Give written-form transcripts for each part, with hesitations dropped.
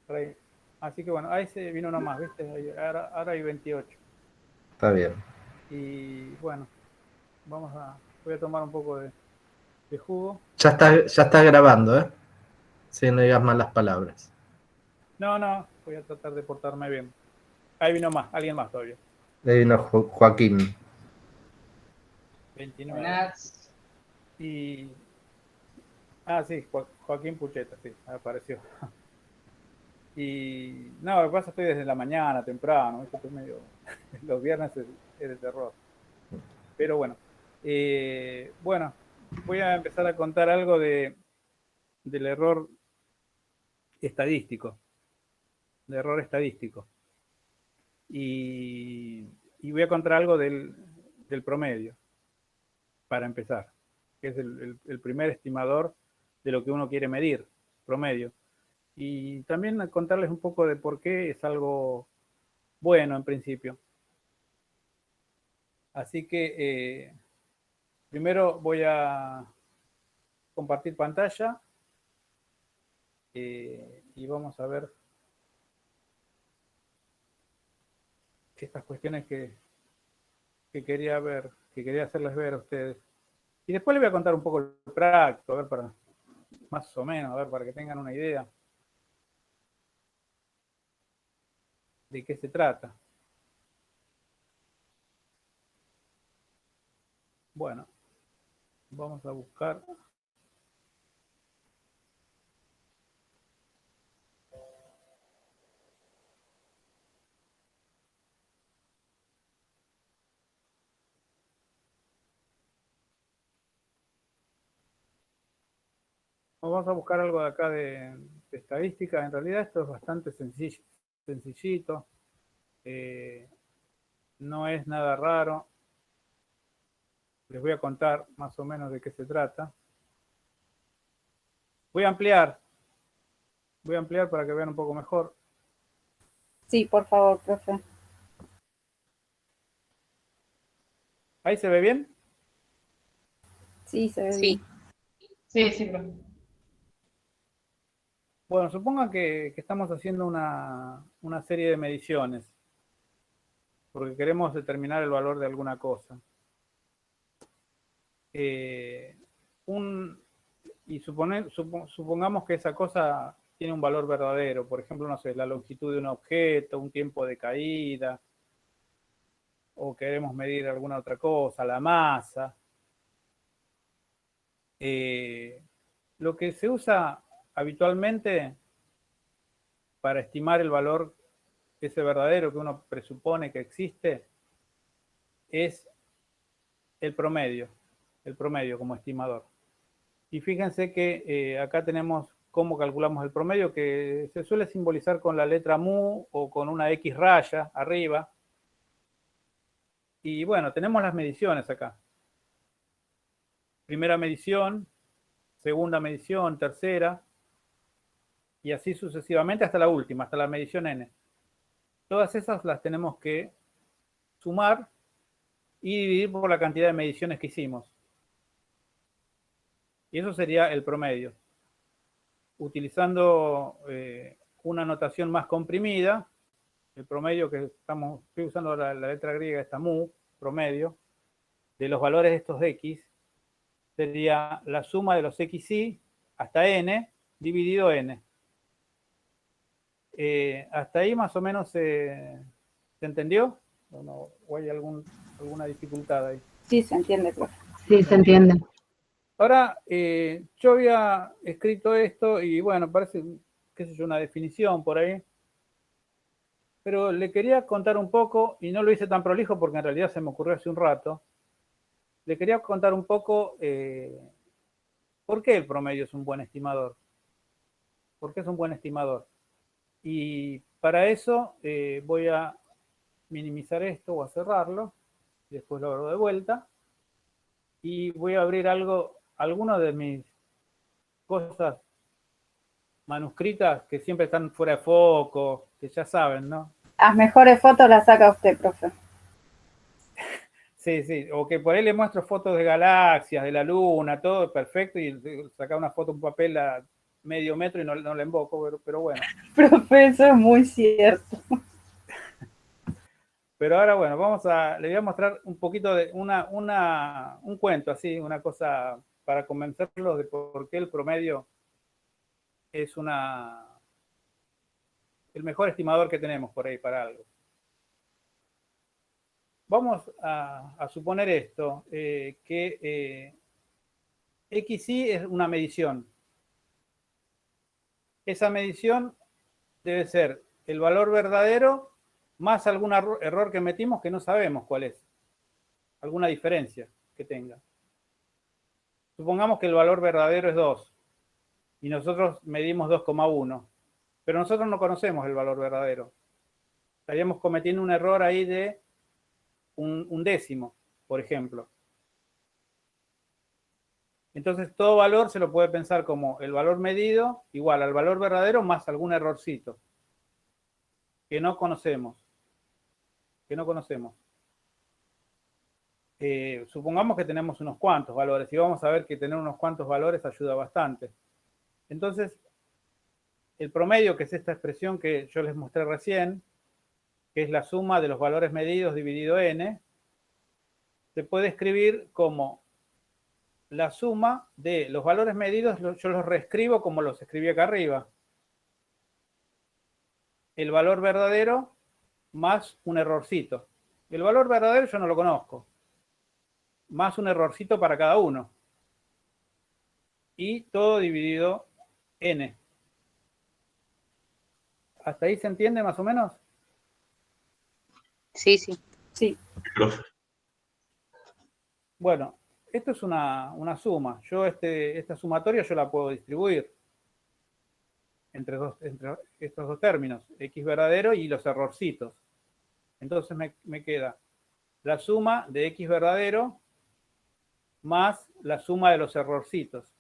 por ahí. Así que bueno, ahí se vino uno más, ¿viste? Ahora hay 28. Está bien. Y bueno, voy a tomar un poco de jugo. Ya está grabando, ¿eh? Si no digas malas palabras. No, no, voy a tratar de portarme bien. Ahí vino más, alguien más todavía. Le vino Joaquín. 29. Buenas. Y. Sí, Joaquín Pucheta, sí, apareció. Y. No, lo que pasa es que estoy desde la mañana, temprano, ¿viste? Estoy medio. Los viernes es de terror. Pero bueno. Bueno, voy a empezar a contar algo del error estadístico. De error estadístico. Y, y voy a contar algo del promedio, para empezar, que es el primer estimador de lo que uno quiere medir, promedio. Y también contarles un poco de por qué es algo bueno en principio. Así que primero voy a compartir pantalla y vamos a ver estas cuestiones que quería ver, que quería hacerles ver a ustedes. Y después les voy a contar un poco el práctico, a ver, para más o menos, a ver, para que tengan una idea de qué se trata. Bueno, vamos a buscar. Vamos a buscar algo de acá de estadística. En realidad esto es bastante sencillito. No es nada raro. Les voy a contar más o menos de qué se trata. Voy a ampliar. Voy a ampliar para que vean un poco mejor. Sí, por favor, profe. ¿Ahí se ve bien? Sí, se ve bien. Sí, sí, profe. Bueno, supongan que estamos haciendo una serie de mediciones porque queremos determinar el valor de alguna cosa. Y supongamos que esa cosa tiene un valor verdadero, por ejemplo, no sé, la longitud de un objeto, un tiempo de caída, o queremos medir alguna otra cosa, la masa. Lo que se usa habitualmente para estimar el valor ese verdadero que uno presupone que existe es el promedio como estimador. Y fíjense que acá tenemos cómo calculamos el promedio, que se suele simbolizar con la letra mu o con una X raya arriba. Y bueno, tenemos las mediciones acá. Primera medición, segunda medición, tercera, y así sucesivamente hasta la última, hasta la medición n. Todas esas las tenemos que sumar y dividir por la cantidad de mediciones que hicimos. Y eso sería el promedio. Utilizando una notación más comprimida, el promedio que estoy usando la letra griega, esta mu, promedio, de los valores de estos x, sería la suma de los xy hasta n dividido n. ¿Hasta ahí más o menos se entendió? ¿O hay alguna dificultad ahí? Sí, se entiende, profe. Sí, se entiende. Ahora, yo había escrito esto y bueno, parece, qué sé yo, una definición por ahí. Pero le quería contar un poco, y no lo hice tan prolijo porque en realidad se me ocurrió hace un rato. Le quería contar un poco por qué el promedio es un buen estimador. ¿Por qué es un buen estimador? Y para eso voy a minimizar esto o a cerrarlo. Después lo abro de vuelta. Y voy a abrir algunas de mis cosas manuscritas que siempre están fuera de foco, que ya saben, ¿no? Las mejores fotos las saca usted, profe. Sí, sí, o que por ahí le muestro fotos de galaxias, de la luna, todo perfecto, y sacar una foto, un papel medio metro y no la invoco, pero bueno. Profe, eso es muy cierto. Pero ahora, bueno, le voy a mostrar un poquito de un cuento así, una cosa para convencerlos de por qué el promedio es el mejor estimador que tenemos por ahí para algo. Vamos a suponer esto, que XY es una medición. Esa medición debe ser el valor verdadero más algún error que metimos que no sabemos cuál es. Alguna diferencia que tenga. Supongamos que el valor verdadero es 2 y nosotros medimos 2,1, pero nosotros no conocemos el valor verdadero. Estaríamos cometiendo un error ahí de un décimo, por ejemplo. Entonces, todo valor se lo puede pensar como el valor medido igual al valor verdadero más algún errorcito que no conocemos. Supongamos que tenemos unos cuantos valores y vamos a ver que tener unos cuantos valores ayuda bastante. Entonces, el promedio, que es esta expresión que yo les mostré recién, que es la suma de los valores medidos dividido n, se puede escribir como la suma de los valores medidos, yo los reescribo como los escribí acá arriba. El valor verdadero más un errorcito. El valor verdadero yo no lo conozco. Más un errorcito para cada uno. Y todo dividido n. ¿Hasta ahí se entiende más o menos? Sí, sí. Sí. Profe. Bueno, esto es una suma. Yo esta sumatoria yo la puedo distribuir entre estos dos términos, x verdadero y los errorcitos. Entonces me queda la suma de x verdadero más la suma de los errorcitos,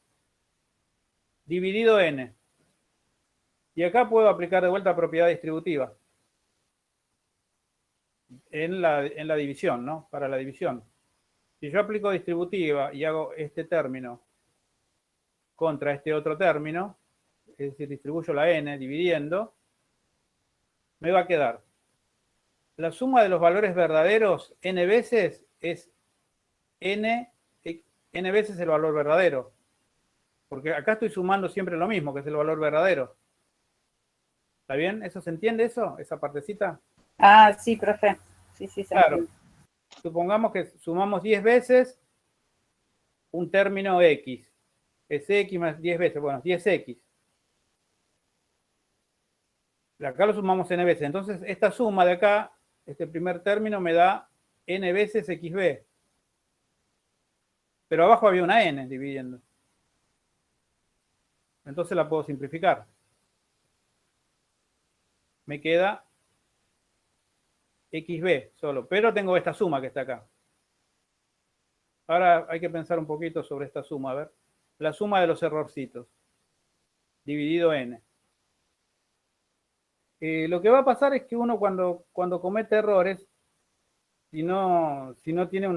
dividido n. Y acá puedo aplicar de vuelta propiedad distributiva en la división, ¿no? Para la división. Si yo aplico distributiva y hago este término contra este otro término, es decir, distribuyo la n dividiendo, me va a quedar la suma de los valores verdaderos n veces es n veces el valor verdadero. Porque acá estoy sumando siempre lo mismo, que es el valor verdadero. ¿Está bien? ¿Eso se entiende eso? ¿Esa partecita? Ah, sí, profe. Sí, se claro. entiende. Supongamos que sumamos 10 veces un término x. Es x más 10 veces. Bueno, 10x. Acá lo sumamos n veces. Entonces, esta suma de acá, este primer término, me da n veces xb. Pero abajo había una n dividiendo. Entonces la puedo simplificar. Me queda xb solo, pero tengo esta suma que está acá. Ahora hay que pensar un poquito sobre esta suma, a ver. La suma de los errorcitos, dividido n. Lo que va a pasar es que uno cuando comete errores, si no tiene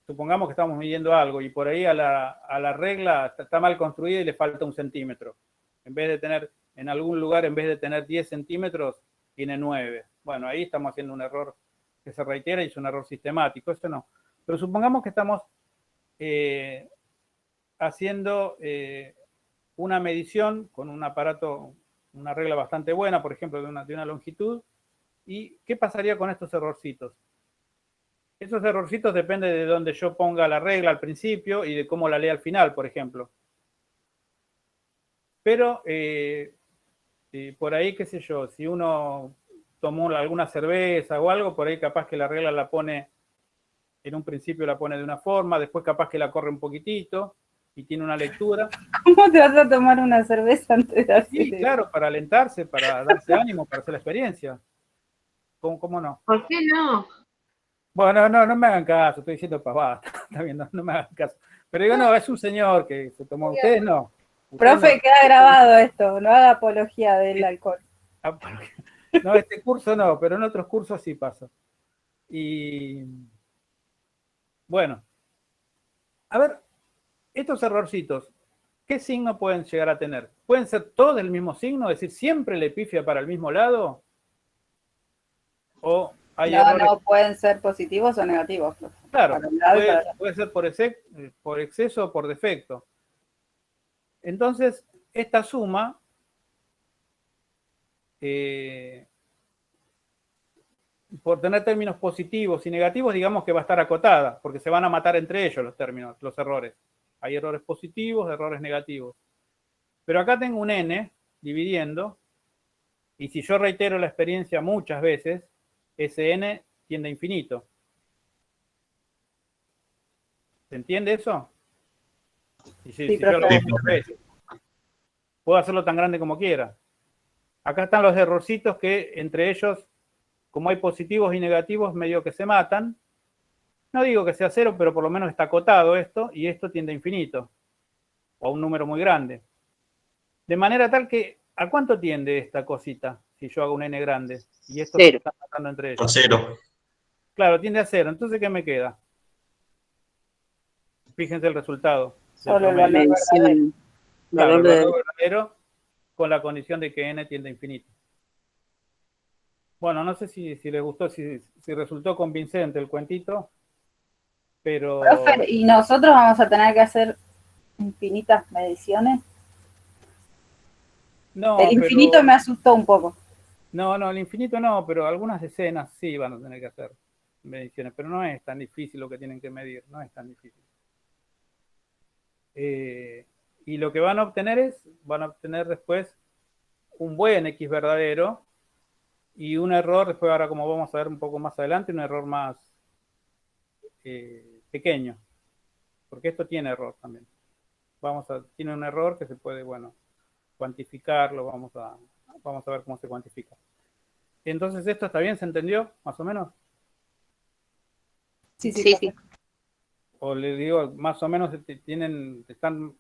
supongamos que estamos midiendo algo y por ahí a la regla está mal construida y le falta 1 centímetro. En vez de tener, en algún lugar, en vez de tener 10 centímetros, tiene 9. Bueno, ahí estamos haciendo un error que se reitera y es un error sistemático. Eso no. Pero supongamos que estamos haciendo una medición con un aparato, una regla bastante buena, por ejemplo, de una longitud. ¿Y qué pasaría con estos errorcitos? Esos errorcitos dependen de dónde yo ponga la regla al principio y de cómo la lea al final, por ejemplo. Pero por ahí, qué sé yo, si uno tomó alguna cerveza o algo, por ahí capaz que la regla la pone, en un principio la pone de una forma, después capaz que la corre un poquitito y tiene una lectura. ¿Cómo te vas a tomar una cerveza antes de hacer Sí, claro, para alentarse, para darse ánimo, para hacer la experiencia. ¿Cómo no? ¿Por qué no? Bueno, no me hagan caso, estoy diciendo pavada, está bien, no me hagan caso. Pero digo, no, es un señor que se tomó, ustedes no. Profe, queda grabado esto, no haga apología del alcohol. No, este curso no, pero en otros cursos sí pasa. Y bueno, a ver, estos errorcitos, ¿qué signo pueden llegar a tener? ¿Pueden ser todos del mismo signo? Es decir, ¿siempre le pifia para el mismo lado? ¿O hay errores? No, pueden ser positivos o negativos. Claro, Para un lado y para el otro. puede ser por exceso o por defecto. Entonces, esta suma por tener términos positivos y negativos, digamos que va a estar acotada, porque se van a matar entre ellos los términos, los errores. Hay errores positivos, errores negativos. Pero acá tengo un n dividiendo, y si yo reitero la experiencia muchas veces, ese n tiende a infinito. ¿Se entiende eso? Si yo lo hago muchas veces, puedo hacerlo tan grande como quiera. Acá están los errorcitos que entre ellos, como hay positivos y negativos, medio que se matan. No digo que sea cero, pero por lo menos está acotado esto, y esto tiende a infinito, o a un número muy grande. De manera tal que, ¿a cuánto tiende esta cosita si yo hago un n grande? Y esto se está matando entre ellos. A 0. Claro, tiende a 0. Entonces, ¿qué me queda? Fíjense el resultado. Solo el valor verdadero. Claro, el valor verdadero con la condición de que n tiende a infinito. Bueno, no sé si les gustó, si resultó convincente el cuentito, pero... Profe, ¿y nosotros vamos a tener que hacer infinitas mediciones? No, el infinito pero... me asustó un poco. No, el infinito no, pero algunas escenas sí van a tener que hacer mediciones, pero no es tan difícil lo que tienen que medir, no es tan difícil. Y lo que van a obtener después un buen X verdadero y un error, después ahora como vamos a ver un poco más adelante, un error más pequeño, porque esto tiene error también. Tiene un error que se puede, cuantificarlo, vamos a ver cómo se cuantifica. Entonces, ¿esto está bien? ¿Se entendió? ¿Más o menos? Sí. O les digo, más o menos están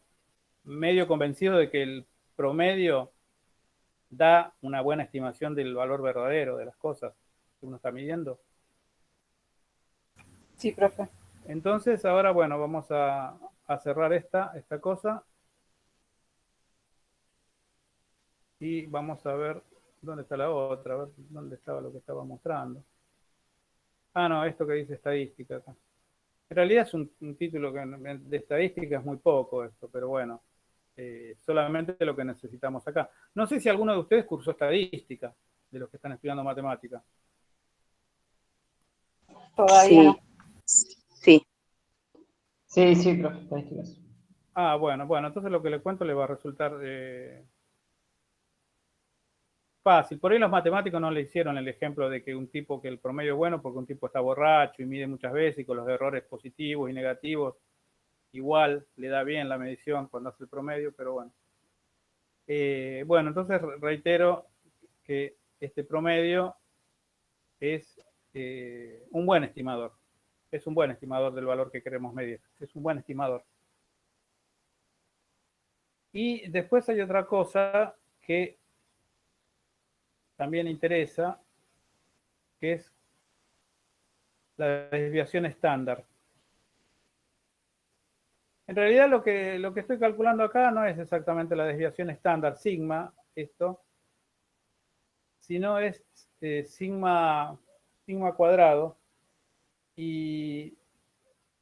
medio convencidos de que el promedio da una buena estimación del valor verdadero de las cosas que uno está midiendo. Sí, profe. Entonces, ahora, vamos a cerrar esta cosa. Y vamos a ver dónde está la otra, a ver dónde estaba lo que estaba mostrando. Ah, no, esto que dice estadística acá. En realidad es un título de estadística, es muy poco esto, pero bueno, solamente lo que necesitamos acá. No sé si alguno de ustedes cursó estadística, de los que están estudiando matemática. Todavía no. Sí. Sí, profe, estadísticas. Ah, bueno, entonces lo que le cuento le va a resultar fácil. Por ahí los matemáticos no le hicieron el ejemplo de que un tipo que el promedio es bueno porque un tipo está borracho y mide muchas veces y con los errores positivos y negativos igual le da bien la medición cuando hace el promedio, pero bueno. Entonces reitero que este promedio es un buen estimador. Es un buen estimador del valor que queremos medir. Es un buen estimador. Y después hay otra cosa que también interesa, que es la desviación estándar. En realidad lo que estoy calculando acá no es exactamente la desviación estándar, sigma, sino es sigma cuadrado. Y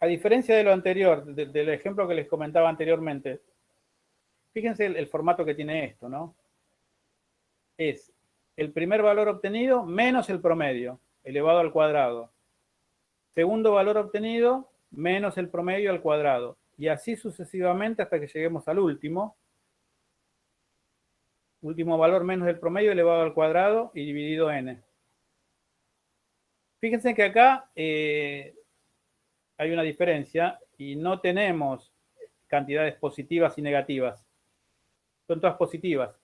a diferencia de lo anterior, del ejemplo que les comentaba anteriormente, fíjense el formato que tiene esto, ¿no? Es el primer valor obtenido menos el promedio, elevado al cuadrado. Segundo valor obtenido menos el promedio al cuadrado. Y así sucesivamente hasta que lleguemos al último. Último valor menos el promedio elevado al cuadrado y dividido n. Fíjense que acá hay una diferencia y no tenemos cantidades positivas y negativas. Son todas positivas.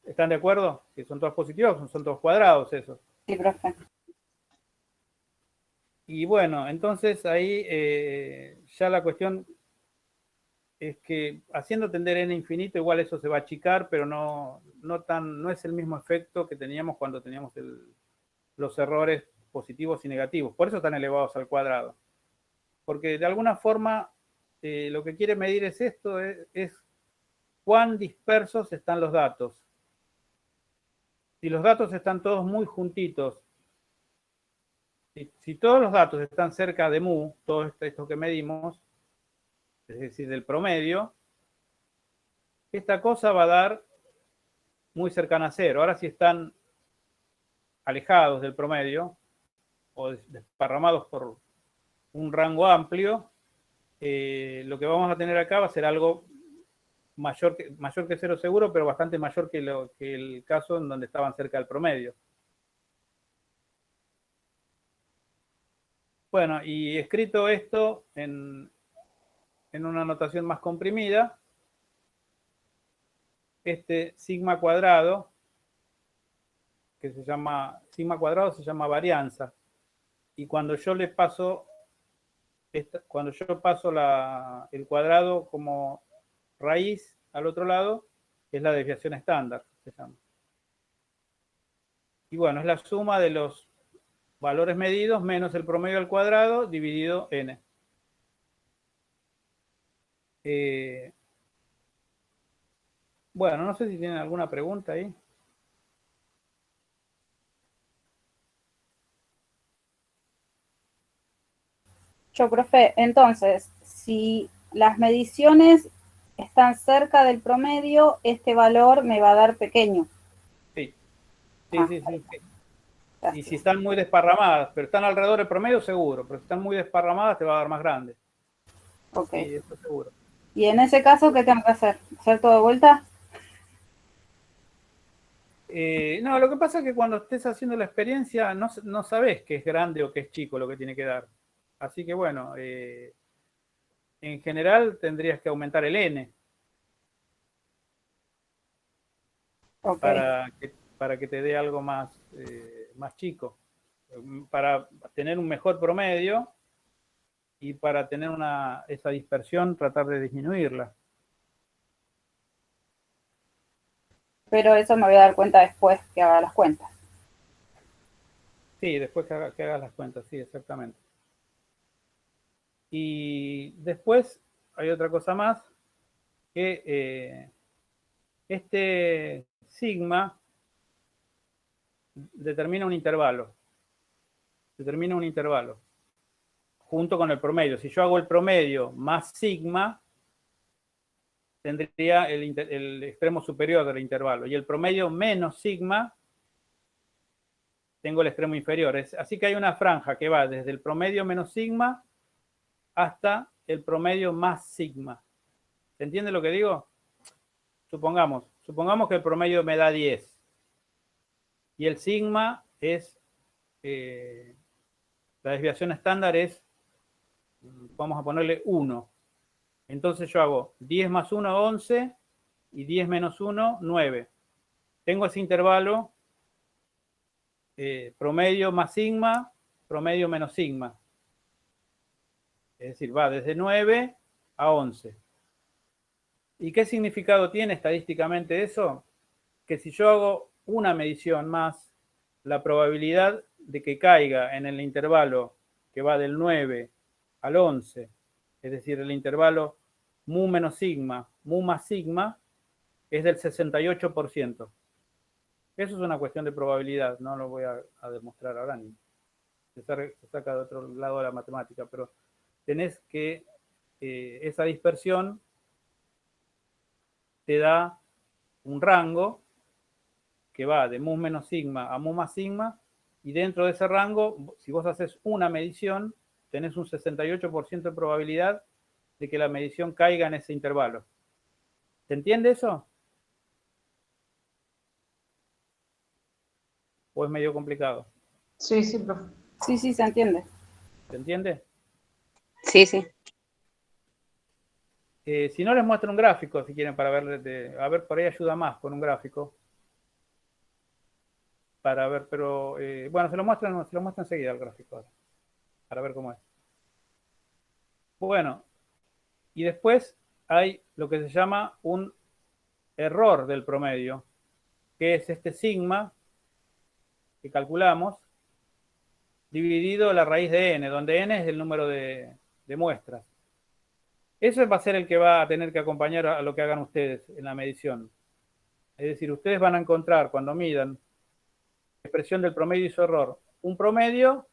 ¿Están de acuerdo? Que son todas positivas, son todos cuadrados esos. Sí, profe. Y bueno, entonces ahí ya la cuestión es que haciendo tender n infinito, igual eso se va a achicar, pero no es el mismo efecto que teníamos cuando teníamos los errores positivos y negativos. Por eso están elevados al cuadrado. Porque de alguna forma lo que quiere medir es esto, es cuán dispersos están los datos. Si los datos están todos muy juntitos, si todos los datos están cerca de mu, todo esto que medimos, es decir, del promedio, esta cosa va a dar muy cercana a cero. Ahora, si están alejados del promedio o desparramados por un rango amplio, lo que vamos a tener acá va a ser algo mayor que cero seguro, pero bastante mayor que el caso en donde estaban cerca del promedio. Bueno, y escrito esto en una notación más comprimida, este sigma cuadrado, que se llama varianza. Y cuando yo le paso, el cuadrado como raíz al otro lado, es la desviación estándar, se llama. Y bueno, es la suma de los valores medidos menos el promedio al cuadrado dividido n. Bueno, no sé si tienen alguna pregunta ahí. Yo, profe, entonces, si las mediciones están cerca del promedio, este valor me va a dar pequeño. Sí. Sí. Y Gracias. si están muy desparramadas, pero están alrededor del promedio, seguro. Pero si están muy desparramadas, te va a dar más grande. Ok. Sí, eso seguro. Y en ese caso, ¿qué tengo que hacer? ¿Hacer todo de vuelta? No, lo que pasa es que cuando estés haciendo la experiencia no sabes qué es grande o qué es chico lo que tiene que dar. Así que bueno, en general tendrías que aumentar el n Ok. para que te dé algo más chico, para tener un mejor promedio y para tener esa dispersión tratar de disminuirla. Pero eso me voy a dar cuenta después que haga las cuentas. Sí, después que hagas las cuentas, sí, exactamente. Y después hay otra cosa más, que este sigma determina un intervalo. Junto con el promedio. Si yo hago el promedio más sigma, tendría el extremo superior del intervalo. Y el promedio menos sigma, tengo el extremo inferior. Así que hay una franja que va desde el promedio menos sigma hasta el promedio más sigma. ¿Se entiende lo que digo? Supongamos que el promedio me da 10. Y el sigma es, la desviación estándar es, vamos a ponerle 1. Entonces yo hago 10 más 1, 11, y 10 menos 1, 9. Tengo ese intervalo, promedio más sigma, promedio menos sigma. Es decir, va desde 9 a 11. ¿Y qué significado tiene estadísticamente eso? Que si yo hago una medición más, la probabilidad de que caiga en el intervalo que va del 9 al 11, es decir, el intervalo mu menos sigma, mu más sigma, es del 68%. Eso es una cuestión de probabilidad, no lo voy a demostrar ahora, ni se saca de otro lado de la matemática, pero tenés que esa dispersión te da un rango que va de mu menos sigma a mu más sigma, y dentro de ese rango, si vos haces una medición, tenés un 68% de probabilidad de que la medición caiga en ese intervalo. ¿Se entiende eso? ¿O es medio complicado? Sí, profe. Sí, se entiende. ¿Se entiende? Sí. Si no, les muestro un gráfico, si quieren, para ver, a ver, por ahí ayuda más con un gráfico. Para ver, pero bueno, se lo muestro enseguida el gráfico, para ver cómo es. Bueno, y después hay lo que se llama un error del promedio, que es este sigma que calculamos, dividido la raíz de n, donde n es el número de muestras. Eso va a ser el que va a tener que acompañar a lo que hagan ustedes en la medición. Es decir, ustedes van a encontrar cuando midan expresión del promedio y su error, un promedio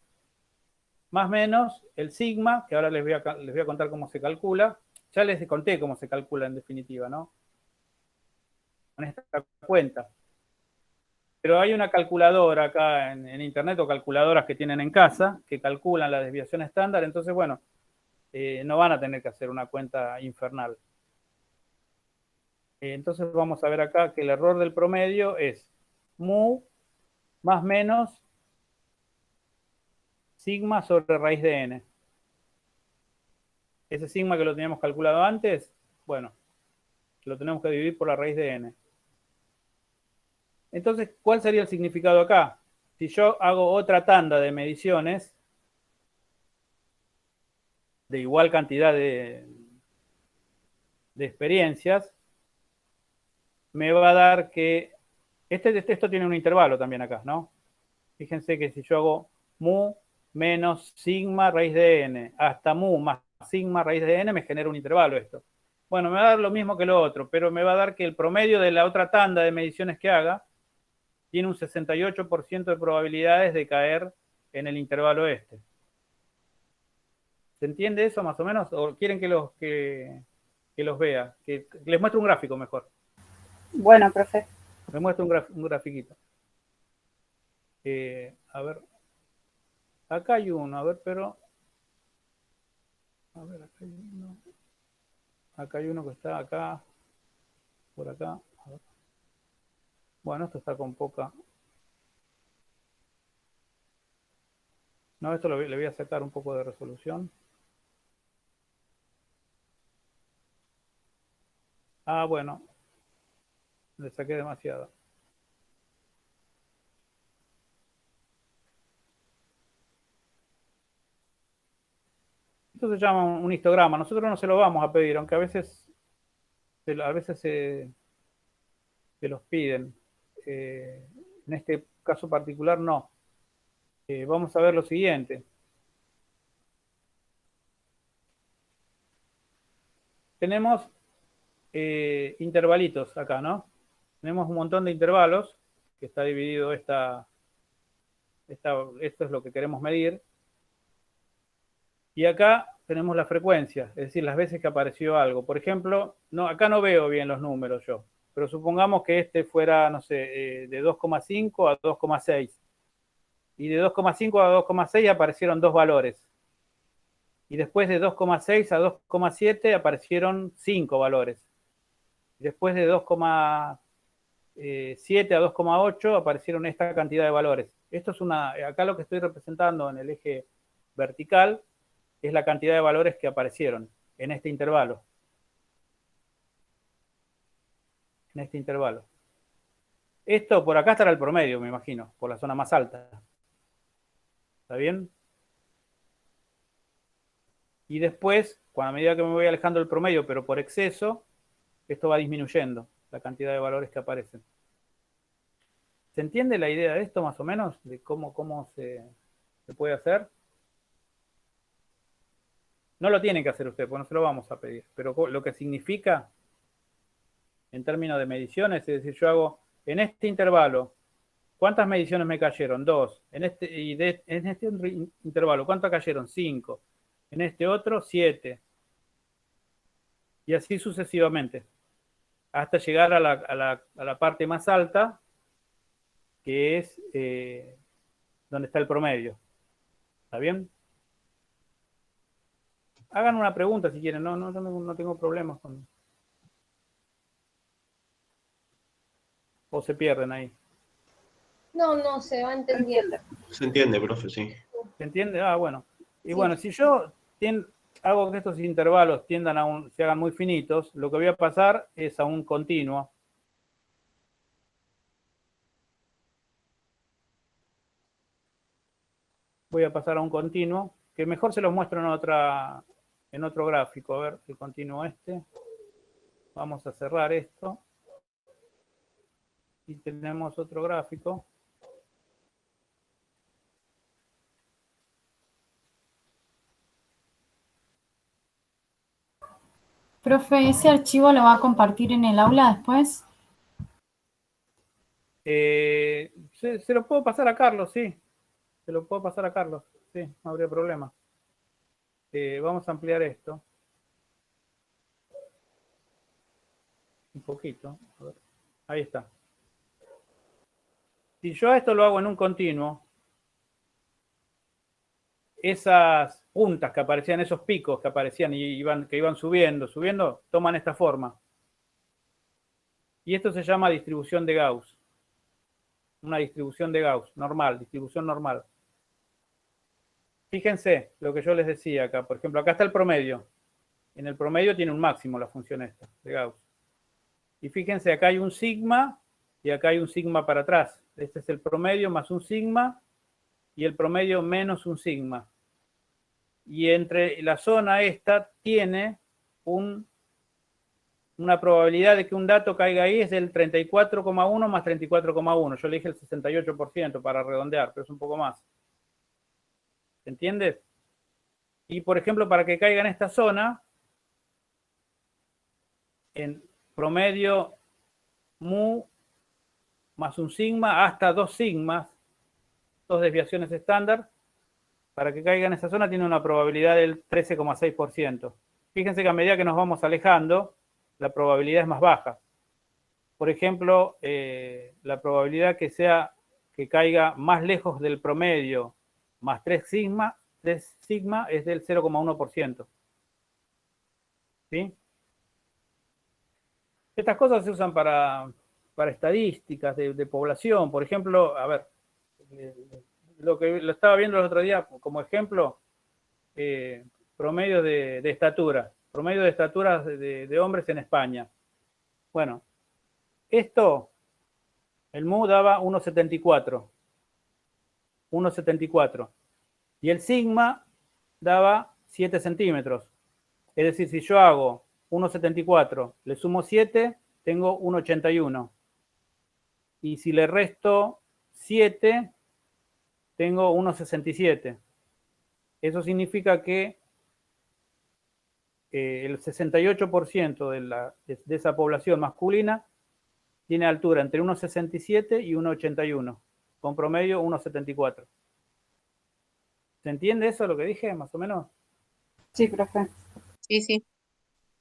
más o menos el sigma, que ahora les voy a contar cómo se calcula. Ya les conté cómo se calcula en definitiva, ¿no? Con esta cuenta. Pero hay una calculadora acá en internet o calculadoras que tienen en casa que calculan la desviación estándar, entonces, bueno, no van a tener que hacer una cuenta infernal. Entonces vamos a ver acá que el error del promedio es mu más menos sigma sobre raíz de n. Ese sigma que lo teníamos calculado antes, bueno, lo tenemos que dividir por la raíz de n. Entonces, ¿cuál sería el significado acá? Si yo hago otra tanda de mediciones de igual cantidad de experiencias, me va a dar que esto tiene un intervalo también acá, ¿no? Fíjense que si yo hago mu menos sigma raíz de n hasta mu más sigma raíz de n, me genera un intervalo esto. Bueno, me va a dar lo mismo que lo otro, pero me va a dar que el promedio de la otra tanda de mediciones que haga tiene un 68% de probabilidades de caer en el intervalo este. ¿Se entiende eso más o menos? ¿O quieren que los vea? Que les muestre un gráfico mejor. Bueno, profe. Me muestra un grafiquito. A ver. Acá hay uno, a ver, pero... A ver, acá hay uno. Acá hay uno que está acá. Por acá. A ver. Bueno, esto está con poca... No, esto le voy a sacar un poco de resolución. Ah, bueno. Le saqué demasiado. Esto se llama un histograma. Nosotros no se lo vamos a pedir, aunque a veces se los piden. En este caso particular no. Vamos a ver lo siguiente. Tenemos intervalitos acá, ¿no? Tenemos un montón de intervalos, que está dividido esto es lo que queremos medir. Y acá tenemos la frecuencia, es decir, las veces que apareció algo. Por ejemplo, acá no veo bien los números yo, pero supongamos que este fuera, no sé, de 2,5 a 2,6. Y de 2,5 a 2,6 aparecieron dos valores. Y después de 2,6 a 2,7 aparecieron 5 valores. Después de 2,7 a 2,8 aparecieron esta cantidad de valores. Esto es acá lo que estoy representando en el eje vertical es la cantidad de valores que aparecieron en este intervalo. En este intervalo. Esto por acá estará el promedio, me imagino, por la zona más alta. ¿Está bien? Y después, a medida que me voy alejando del promedio, pero por exceso, esto va disminuyendo la cantidad de valores que aparecen. ¿Se entiende la idea de esto más o menos? De cómo se puede hacer. No lo tienen que hacer ustedes, porque no se lo vamos a pedir. Pero lo que significa, en términos de mediciones, es decir, yo hago en este intervalo, ¿cuántas mediciones me cayeron? 2. En este intervalo, ¿cuántas cayeron? 5. En este otro, 7. Y así sucesivamente. Hasta llegar a la parte más alta, que es donde está el promedio. ¿Está bien? Hagan una pregunta si quieren. No tengo problemas con... O se pierden ahí. No, se va entendiendo. Se entiende, profe, sí. ¿Se entiende? Ah, bueno. Y Sí. bueno, si yo hago que estos intervalos se hagan muy finitos, lo que voy a pasar es a un continuo. Voy a pasar a un continuo, que mejor se los muestro en otro gráfico. A ver, el continuo este. Vamos a cerrar esto. Y tenemos otro gráfico. Profe, ¿ese archivo lo va a compartir en el aula después? Se lo puedo pasar a Carlos, sí. Se lo puedo pasar a Carlos, sí, no habría problema. Vamos a ampliar esto. Un poquito. A ver. Ahí está. Si yo esto lo hago en un continuo, esas puntas que aparecían, esos picos que aparecían y que iban subiendo, toman esta forma. Y esto se llama distribución de Gauss. Una distribución de Gauss, normal, distribución normal. Fíjense lo que yo les decía acá. Por ejemplo, acá está el promedio. En el promedio tiene un máximo la función esta, de Gauss. Y fíjense, acá hay un sigma y acá hay un sigma para atrás. Este es el promedio más un sigma y el promedio menos un sigma. Y entre la zona esta tiene una probabilidad de que un dato caiga ahí es del 34,1 más 34,1. Yo le dije el 68% para redondear, pero es un poco más. ¿Se entiende? Y por ejemplo, para que caiga en esta zona, en promedio mu más un sigma hasta 2 sigmas, 2 desviaciones estándar, para que caiga en esa zona tiene una probabilidad del 13,6%. Fíjense que a medida que nos vamos alejando, la probabilidad es más baja. Por ejemplo, la probabilidad que caiga más lejos del promedio más 3 sigma es del 0,1%. ¿Sí? Estas cosas se usan para estadísticas de población. Por ejemplo, a ver, lo estaba viendo el otro día como ejemplo, promedio de estatura. Promedio de estatura de hombres en España. Bueno, esto, el mu daba 1,74. 1,74. Y el sigma daba 7 centímetros. Es decir, si yo hago 1,74, le sumo 7, tengo 1,81. Y si le resto 7, tengo 1,67. Eso significa que el 68% de esa población masculina tiene altura entre 1,67 y 1,81, con promedio 1,74. ¿Se entiende eso lo que dije, más o menos? Sí, profe. Sí, sí.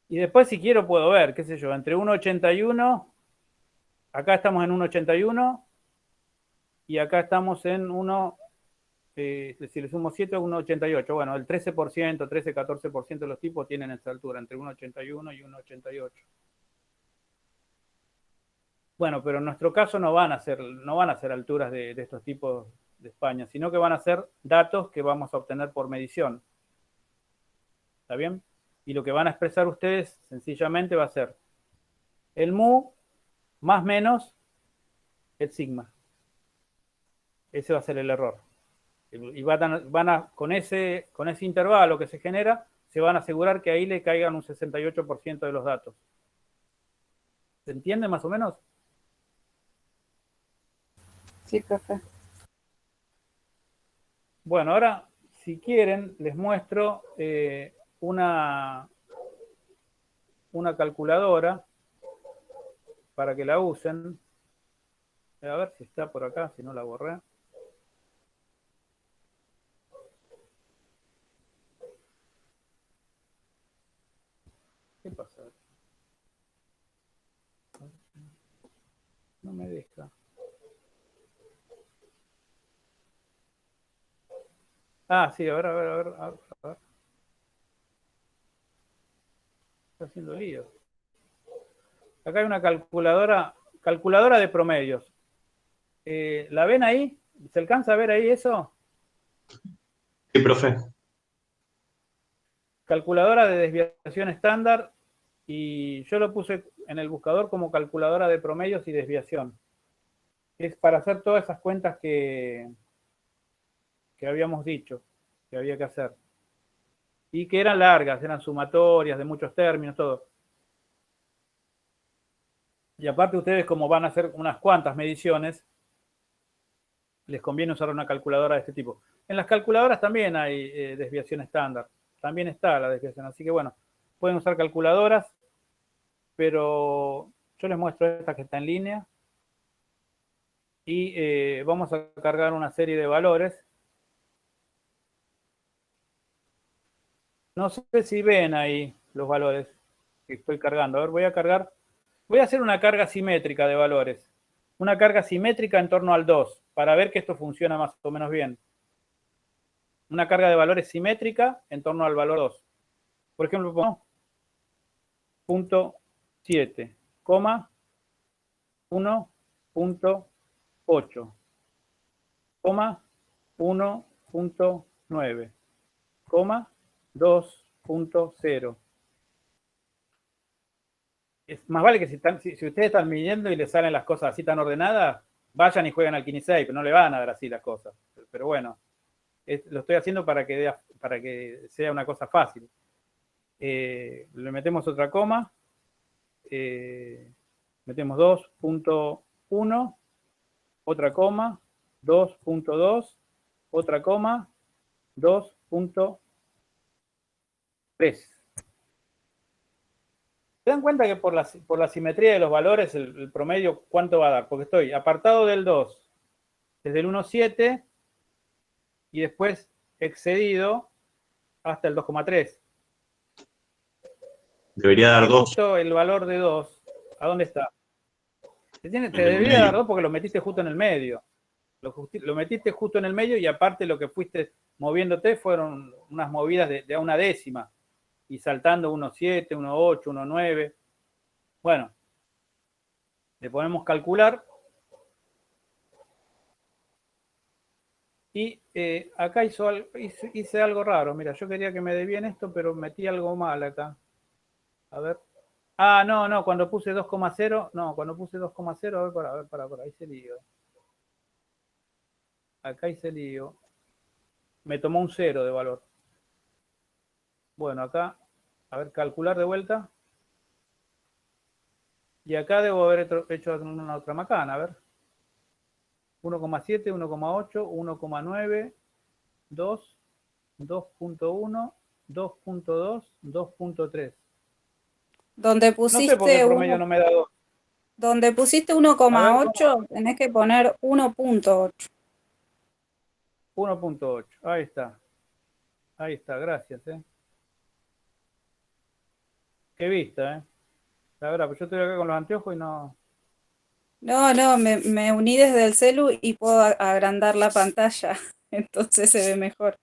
Y después, si quiero, puedo ver, qué sé yo, entre 1,81, acá estamos en 1,81 y acá estamos en 1, si le sumo 7, 1,88. Bueno, el 13%, 13-14% de los tipos tienen esa altura, entre 1,81 y 1,88. Bueno, pero en nuestro caso no van a ser alturas de estos tipos de España, sino que van a ser datos que vamos a obtener por medición. ¿Está bien? Y lo que van a expresar ustedes sencillamente va a ser el mu más menos el sigma. Ese va a ser el error. Y con ese intervalo que se genera, se van a asegurar que ahí le caigan un 68% de los datos. ¿Se entiende más o menos? Sí, profe. Bueno, ahora, si quieren, les muestro una calculadora para que la usen. A ver si está por acá, si no la borré. ¿Qué pasa? No me deja. Ah, sí, a ver. Está haciendo lío. Acá hay una calculadora de promedios. ¿La ven ahí? ¿Se alcanza a ver ahí eso? Sí, profe. Calculadora de desviación estándar, y yo lo puse en el buscador como calculadora de promedios y desviación. Es para hacer todas esas cuentas que habíamos dicho que había que hacer. Y que eran largas, eran sumatorias de muchos términos, todo. Y aparte ustedes, como van a hacer unas cuantas mediciones, les conviene usar una calculadora de este tipo. En las calculadoras también hay desviación estándar. También está la desviación. Así que bueno, pueden usar calculadoras, pero yo les muestro esta que está en línea. Y vamos a cargar una serie de valores. No sé si ven ahí los valores que estoy cargando. A ver, voy a hacer una carga simétrica de valores. Una carga simétrica en torno al 2, para ver que esto funciona más o menos bien. Una carga de valores simétrica en torno al valor 2. Por ejemplo, pongo punto 7, 1.8, 1.9, 2.0. Más vale que si ustedes están midiendo y les salen las cosas así tan ordenadas, vayan y jueguen al 15, pero no le van a dar así las cosas. Pero bueno, lo estoy haciendo para que sea una cosa fácil. Le metemos otra coma, metemos 2.1, otra coma, 2.2, otra coma, 2.3. ¿Se dan cuenta que por la simetría de los valores, el promedio, cuánto va a dar? Porque estoy apartado del 2, desde el 1.7, y después excedido hasta el 2.3. Debería dar 2. Justo el valor de 2, ¿a dónde está? Te debería dar 2 porque lo metiste justo en el medio. Lo metiste justo en el medio y aparte lo que fuiste moviéndote fueron unas movidas de a una décima. Y saltando 1.7, 1.8, 1.9. Bueno, le ponemos calcular. Y acá hice algo raro. Mira, yo quería que me dé bien esto, pero metí algo mal acá. A ver. Ah, no, cuando puse 2,0. No, cuando puse 2,0, a ver, para, ahí hice lío. Acá hice lío. Me tomó un 0 de valor. Bueno, acá, a ver, calcular de vuelta. Y acá debo haber hecho una otra macana, a ver. 1,7, 1,8, 1,9, 2, 2.1, 2.2, 2.3. Donde No sé por qué el promedio no me da 2. donde pusiste 1,8, tenés que poner 1.8. 1.8, ahí está. Ahí está, gracias. Qué vista, La verdad, pues yo estoy acá con los anteojos y no... No, me uní desde el celu y puedo agrandar la pantalla, entonces se ve mejor.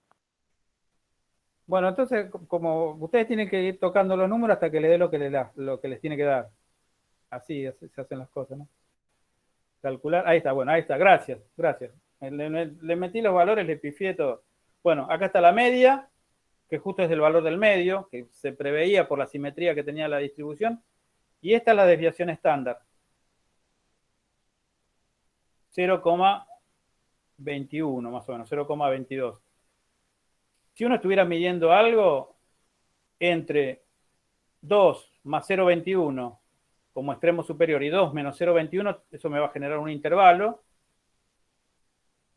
Bueno, entonces, como ustedes tienen que ir tocando los números hasta que le dé lo que les tiene que dar. Así se hacen las cosas, ¿no? Calcular, ahí está, bueno, ahí está, gracias. Le metí los valores, le pifié todo. Bueno, acá está la media, que justo es el valor del medio, que se preveía por la simetría que tenía la distribución. Y esta es la desviación estándar. 0,21 más o menos, 0,22. Si uno estuviera midiendo algo entre 2 más 0,21 como extremo superior y 2 menos 0,21, eso me va a generar un intervalo.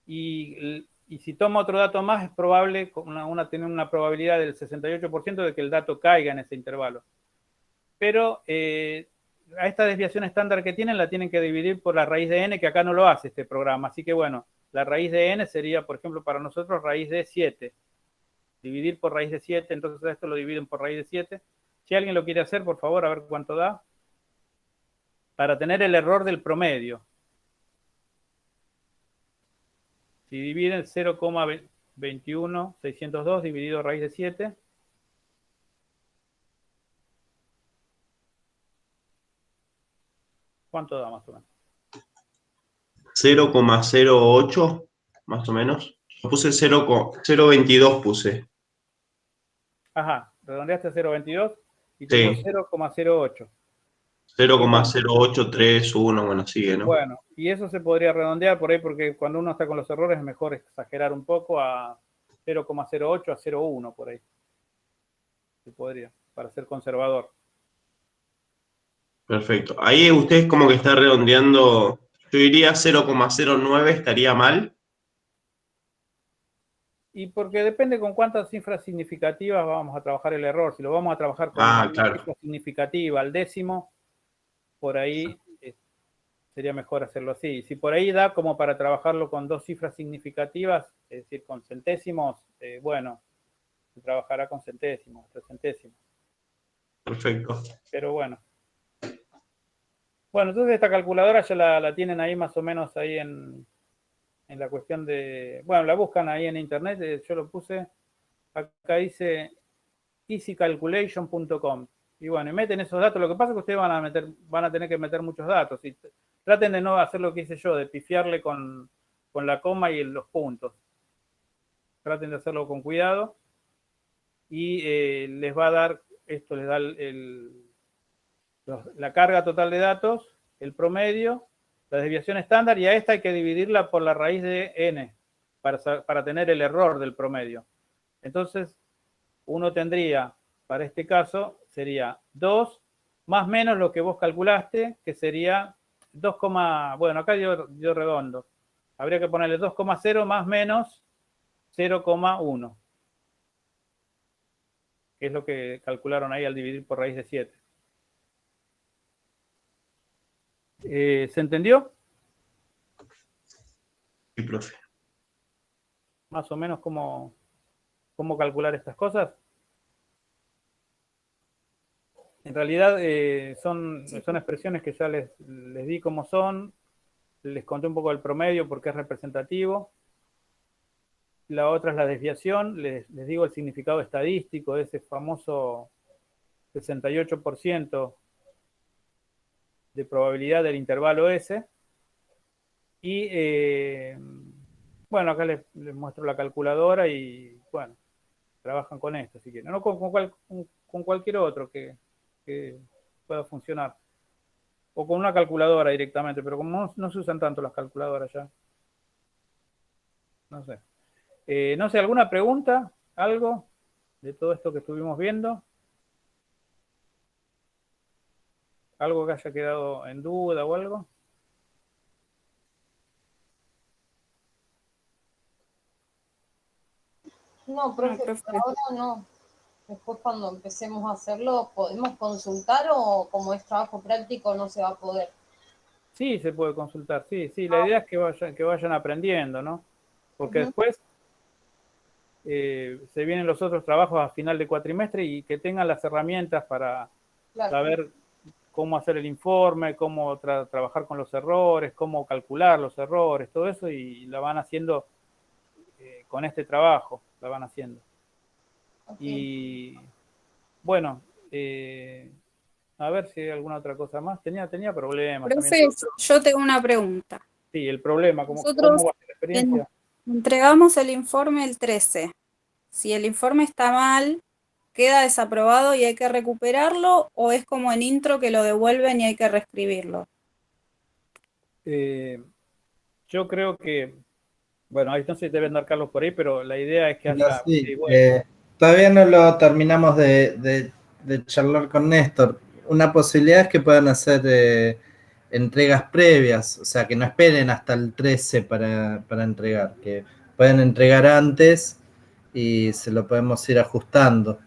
Y si tomo otro dato más, es probable tener una probabilidad del 68% de que el dato caiga en ese intervalo. Pero a esta desviación estándar que tienen, la tienen que dividir por la raíz de n, que acá no lo hace este programa. Así que bueno, la raíz de n sería, por ejemplo, para nosotros raíz de 7. Dividir por raíz de 7, entonces esto lo dividen por raíz de 7. Si alguien lo quiere hacer, por favor, a ver cuánto da. Para tener el error del promedio. Si dividen 0,21602 dividido raíz de 7. ¿Cuánto da más o menos? 0,08 más o menos. Yo puse 0,22 puse. Ajá, redondeaste a 0,22 y te Sí. dio 0,08. 0,0831, bueno, sigue, ¿no? Bueno, y eso se podría redondear por ahí porque cuando uno está con los errores es mejor exagerar un poco a 0,08 a 0,1 por ahí. Se podría, para ser conservador. Perfecto. Ahí usted como que está redondeando, yo diría 0,09 estaría mal. Y porque depende con cuántas cifras significativas vamos a trabajar el error. Si lo vamos a trabajar con Ah, una claro. cifra significativa al décimo, por ahí sería mejor hacerlo así. Si por ahí da como para trabajarlo con 2 cifras significativas, es decir, con centésimos, bueno, se trabajará con centésimos, 3 centésimos. Perfecto. Pero bueno. Bueno, entonces esta calculadora ya la tienen ahí más o menos ahí en la cuestión de... Bueno, la buscan ahí en internet, yo lo puse, acá dice easycalculation.com. Y bueno, y meten esos datos. Lo que pasa es que ustedes van a tener que meter muchos datos. Y traten de no hacer lo que hice yo, de pifiarle con la coma y los puntos. Traten de hacerlo con cuidado. Y les va a dar, esto les da la carga total de datos, el promedio, la desviación estándar, y a esta hay que dividirla por la raíz de n para tener el error del promedio. Entonces, uno tendría, para este caso, sería 2 más menos lo que vos calculaste, que sería 2, bueno, acá dio redondo. Habría que ponerle 2,0 más menos 0,1. Que es lo que calcularon ahí al dividir por raíz de 7. ¿Se entendió? Sí, profe. Más o menos cómo calcular estas cosas. En realidad son expresiones que ya les di cómo son. Les conté un poco el promedio porque es representativo. La otra es la desviación. Les digo el significado estadístico de ese famoso 68% de probabilidad del intervalo S. Y bueno, acá les muestro la calculadora y bueno, trabajan con esto si quieren. No con cualquier otro que pueda funcionar. O con una calculadora directamente, pero como no se usan tanto las calculadoras ya. No sé. No sé, ¿alguna pregunta? ¿Algo de todo esto que estuvimos viendo? ¿Algo que haya quedado en duda o algo? No, profe, por ahora no. Después cuando empecemos a hacerlo, ¿podemos consultar o como es trabajo práctico no se va a poder? Sí, se puede consultar, sí. La idea es que vayan aprendiendo, ¿no? Porque después se vienen los otros trabajos a final de cuatrimestre y que tengan las herramientas para saber cómo hacer el informe, cómo trabajar con los errores, cómo calcular los errores, todo eso, y la van haciendo con este trabajo, la van haciendo. Y bueno, a ver si hay alguna otra cosa más. Tenía problemas. Profe, también. yo tengo una pregunta. Sí, el problema, ¿cómo va a ser la experiencia? Entregamos el informe el 13. Si el informe está mal, ¿queda desaprobado y hay que recuperarlo o es como en intro que lo devuelven y hay que reescribirlo? Yo creo que, bueno, ahí no sé si debe andar Carlos por ahí, pero la idea es que haya... Sí, todavía no lo terminamos de charlar con Néstor. Una posibilidad es que puedan hacer entregas previas, o sea, que no esperen hasta el 13 para entregar, que pueden entregar antes y se lo podemos ir ajustando.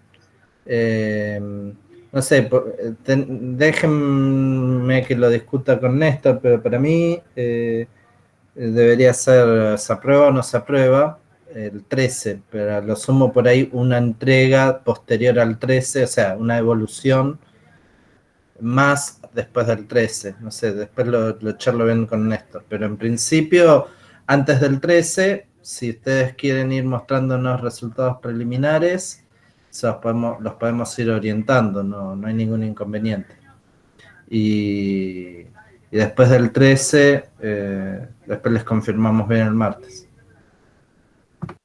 No sé, déjenme que lo discuta con Néstor, pero para mí debería ser se aprueba o no se aprueba el 13, pero a lo sumo por ahí una entrega posterior al 13, o sea, una evolución más después del 13, no sé, después lo charlo bien con Néstor, pero en principio, antes del 13, si ustedes quieren ir mostrándonos resultados preliminares, los podemos ir orientando, no hay ningún inconveniente. Y después del 13, después les confirmamos bien el martes.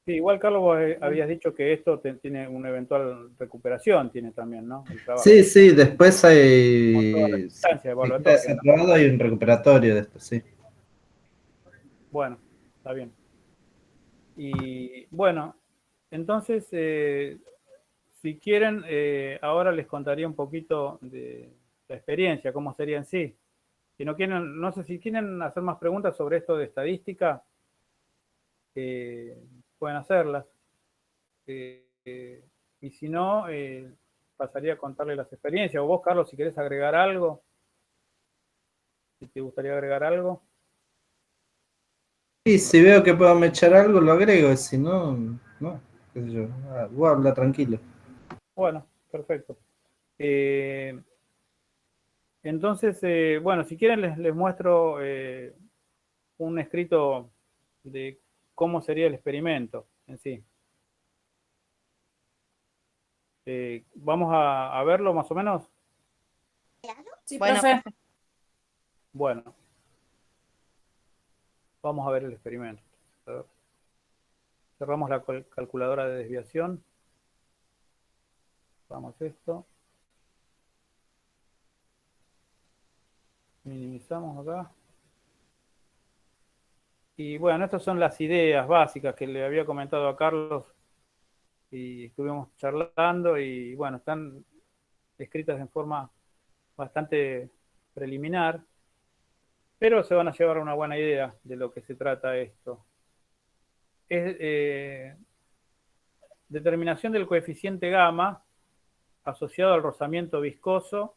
Sí, igual Carlos vos habías dicho que esto tiene una eventual recuperación, tiene también, ¿no? El trabajo. Sí, después hay... evaluatoria, hay un recuperatorio de esto, sí. Bueno, está bien. Y bueno, entonces, si quieren, ahora les contaría un poquito de la experiencia, cómo sería en sí. Si no quieren, no sé si quieren hacer más preguntas sobre esto de estadística, pueden hacerlas. y si no, pasaría a contarle las experiencias. O vos, Carlos, si querés agregar algo, si te gustaría agregar algo. Sí, si veo que puedo echar algo, lo agrego, si no, no, qué sé yo, vos habla tranquilo. Bueno, perfecto. Entonces, bueno, si quieren les muestro un escrito de cómo sería el experimento en sí. Vamos a verlo más o menos. Sí, Bueno, profe. Bueno, vamos a ver el experimento. A ver. Cerramos la calculadora de desviación. Vamos esto. Minimizamos acá. Y bueno, estas son las ideas básicas que le había comentado a Carlos y estuvimos charlando y bueno, están escritas en forma bastante preliminar, pero se van a llevar una buena idea de lo que se trata esto. Es determinación del coeficiente gamma asociado al rozamiento viscoso.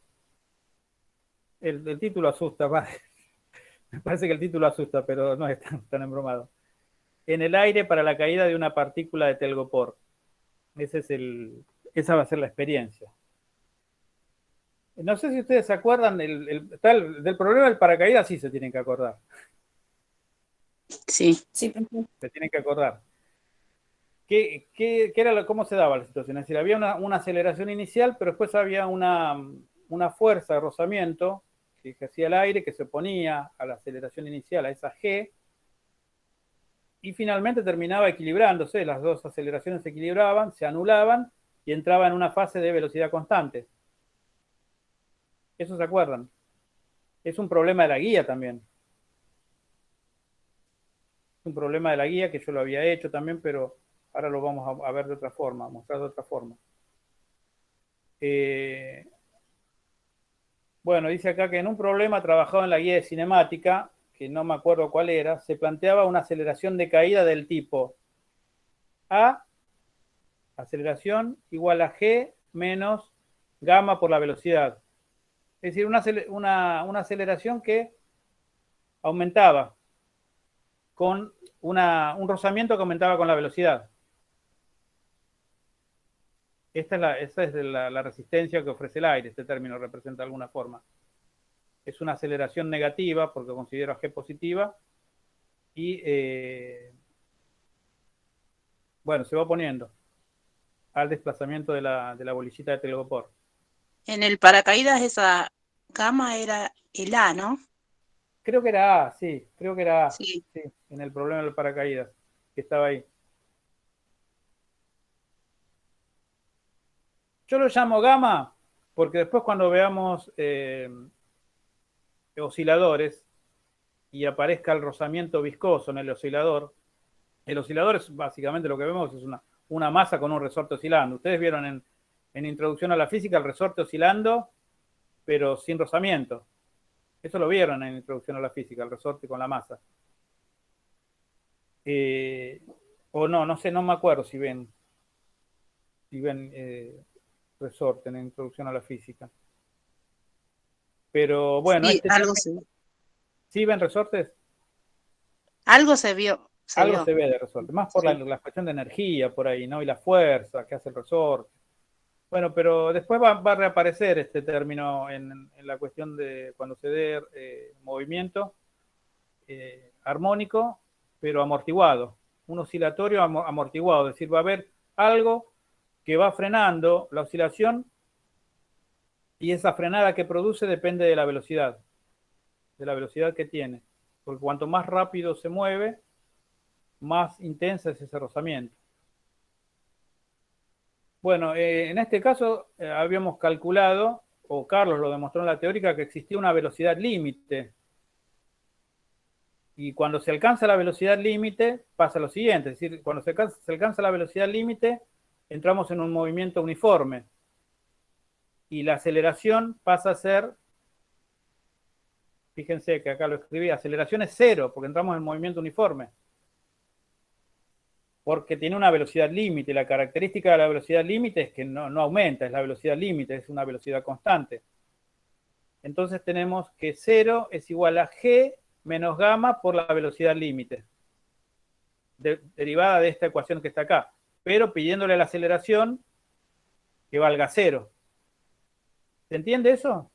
El título asusta, me parece que el título asusta, pero no es tan embromado. En el aire para la caída de una partícula de telgopor. Esa va a ser la experiencia. No sé si ustedes se acuerdan del problema del paracaídas, sí se tienen que acordar. sí. Sí, profe. Se tienen que acordar. ¿Cómo se daba la situación? Es decir, había una aceleración inicial, pero después había una fuerza de rozamiento que ejercía el aire, que se oponía a la aceleración inicial, a esa G, y finalmente terminaba equilibrándose, las dos aceleraciones se equilibraban, se anulaban y entraba en una fase de velocidad constante. ¿Eso se acuerdan? Es un problema de la guía también. Es un problema de la guía que yo lo había hecho también, pero ahora lo vamos a ver de otra forma, a mostrar de otra forma. Bueno, dice acá que en un problema trabajado en la guía de cinemática, que no me acuerdo cuál era, se planteaba una aceleración de caída del tipo A, aceleración igual a G menos gamma por la velocidad. Es decir, una aceleración que aumentaba con un rozamiento que aumentaba con la velocidad. Esta es la resistencia que ofrece el aire. Este término representa de alguna forma. Es una aceleración negativa, porque considero a G positiva, y bueno, se va oponiendo al desplazamiento de la bolillita de telgopor. En el paracaídas esa gama era el A, ¿no? Creo que era A, sí, creo que era A, Sí. sí, en el problema del paracaídas, que estaba ahí. Yo lo llamo gamma porque después cuando veamos osciladores y aparezca el rozamiento viscoso en el oscilador es básicamente lo que vemos, es una masa con un resorte oscilando. Ustedes vieron en Introducción a la Física el resorte oscilando, pero sin rozamiento. Eso lo vieron en Introducción a la Física, el resorte con la masa. O no sé, no me acuerdo si ven resorte en Introducción a la Física. Pero bueno, Sí, algo se vio. ¿sí ven resortes? Algo se vio. Algo se ve de resorte, más por Sí. la cuestión de energía por ahí, ¿no? Y la fuerza que hace el resorte. Bueno, pero después va a reaparecer este término en la cuestión de cuando se dé movimiento armónico, pero amortiguado. Un oscilatorio amortiguado, es decir, va a haber algo que va frenando la oscilación y esa frenada que produce depende de la velocidad que tiene. Porque cuanto más rápido se mueve, más intensa es ese rozamiento. Bueno, en este caso habíamos calculado, o Carlos lo demostró en la teórica, que existía una velocidad límite. Y cuando se alcanza la velocidad límite, pasa lo siguiente, es decir, cuando se alcanza la velocidad límite, entramos en un movimiento uniforme. Y la aceleración pasa a ser, fíjense que acá lo escribí, aceleración es cero, porque entramos en movimiento uniforme. porque tiene una velocidad límite. La característica de la velocidad límite es que no aumenta, es la velocidad límite, es una velocidad constante. Entonces tenemos que 0 es igual a g menos gamma por la velocidad límite, derivada de esta ecuación que está acá, pero pidiéndole la aceleración que valga 0. ¿Se entiende eso?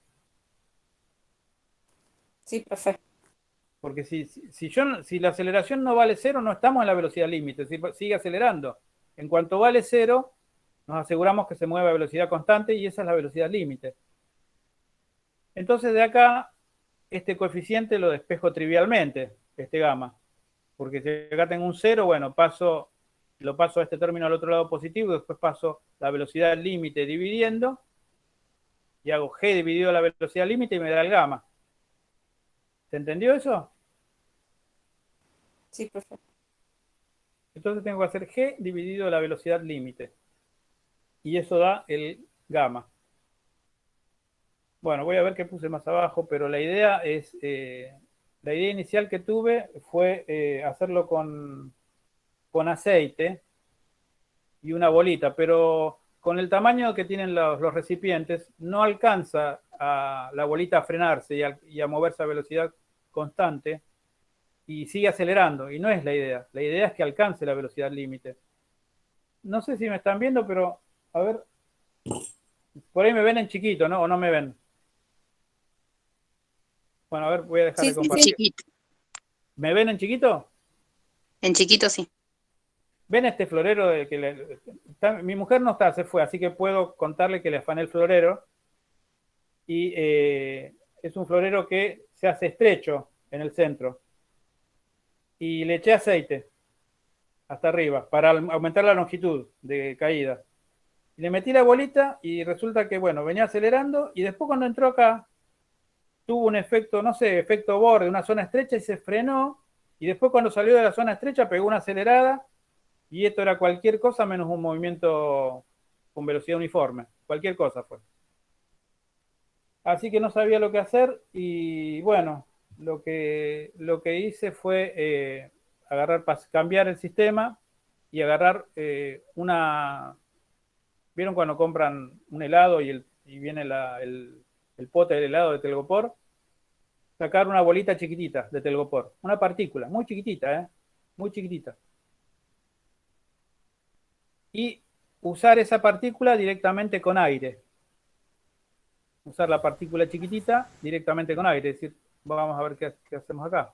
Sí, profe. Porque si la aceleración no vale 0, no estamos en la velocidad límite, sigue acelerando. En cuanto vale 0, nos aseguramos que se mueve a velocidad constante y esa es la velocidad límite. Entonces de acá, este coeficiente lo despejo trivialmente, este gamma. Porque si acá tengo un 0, bueno, lo paso a este término al otro lado positivo, y después paso la velocidad límite dividiendo, y hago g dividido la velocidad límite y me da el gamma. ¿Se entendió eso? Sí, profe. Entonces tengo que hacer g dividido la velocidad límite. Y eso da el gamma. Bueno, voy a ver qué puse más abajo, pero la idea es... la idea inicial que tuve fue hacerlo con aceite y una bolita, pero con el tamaño que tienen los recipientes, no alcanza a la bolita a frenarse y a moverse a velocidad constante y sigue acelerando, y no es la idea. La idea es que alcance la velocidad límite. No sé si me están viendo, pero a ver, por ahí me ven en chiquito, ¿no? ¿O no me ven? Bueno, a ver, voy a dejar de compartir. Sí, chiquito. ¿Me ven en chiquito? En chiquito, sí. ¿Ven este florero? Mi mujer no está, se fue, así que puedo contarle que le afané el florero. Y es un florero que se hace estrecho en el centro. Y le eché aceite hasta arriba para aumentar la longitud de caída. Y le metí la bolita y resulta que, bueno, venía acelerando y después cuando entró acá, tuvo un efecto, no sé, efecto borde, una zona estrecha y se frenó. Y después cuando salió de la zona estrecha pegó una acelerada. Y esto era cualquier cosa menos un movimiento con velocidad uniforme. Cualquier cosa fue. Así que no sabía lo que hacer y bueno, lo que hice fue cambiar el sistema y agarrar ¿vieron cuando compran un helado y viene el pote del helado de telgopor? Sacar una bolita chiquitita de telgopor, una partícula, muy chiquitita, muy chiquitita. Y usar esa partícula directamente con aire. Usar la partícula chiquitita directamente con aire. Es decir, vamos a ver qué hacemos acá.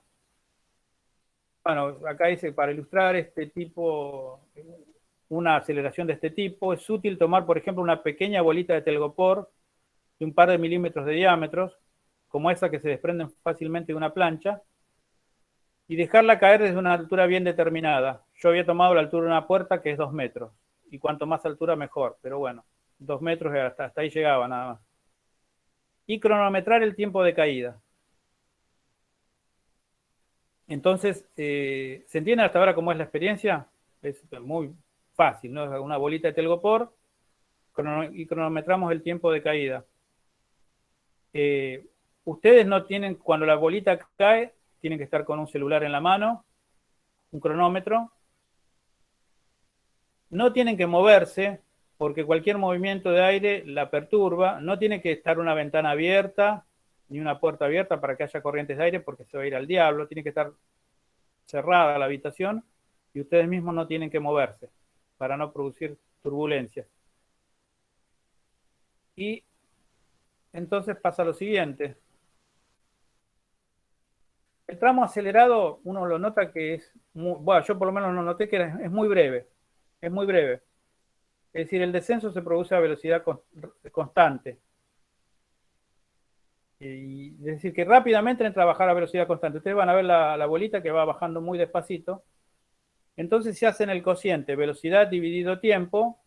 Bueno, acá dice, para ilustrar este tipo, una aceleración de este tipo, es útil tomar, por ejemplo, una pequeña bolita de telgopor de un par de milímetros de diámetros, como esa que se desprenden fácilmente de una plancha, y dejarla caer desde una altura bien determinada. Yo había tomado la altura de una puerta que es 2 metros. Y cuanto más altura mejor, pero bueno, 2 metros hasta ahí llegaba nada más. Y cronometrar el tiempo de caída. Entonces, ¿se entiende hasta ahora cómo es la experiencia? Es muy fácil, ¿no? Una bolita de telgopor y cronometramos el tiempo de caída. Ustedes no tienen, cuando la bolita cae, tienen que estar con un celular en la mano, un cronómetro. No tienen que moverse, porque cualquier movimiento de aire la perturba. No tiene que estar una ventana abierta, ni una puerta abierta para que haya corrientes de aire, porque se va a ir al diablo. Tiene que estar cerrada la habitación y ustedes mismos no tienen que moverse para no producir turbulencias. Y entonces pasa lo siguiente. El tramo acelerado, uno lo nota que es, bueno, yo por lo menos lo noté que es muy breve. Es muy breve. Es decir, el descenso se produce a velocidad constante. Es decir, que rápidamente entra a bajar a velocidad constante. Ustedes van a ver la bolita que va bajando muy despacito. Entonces, si hacen el cociente velocidad dividido tiempo,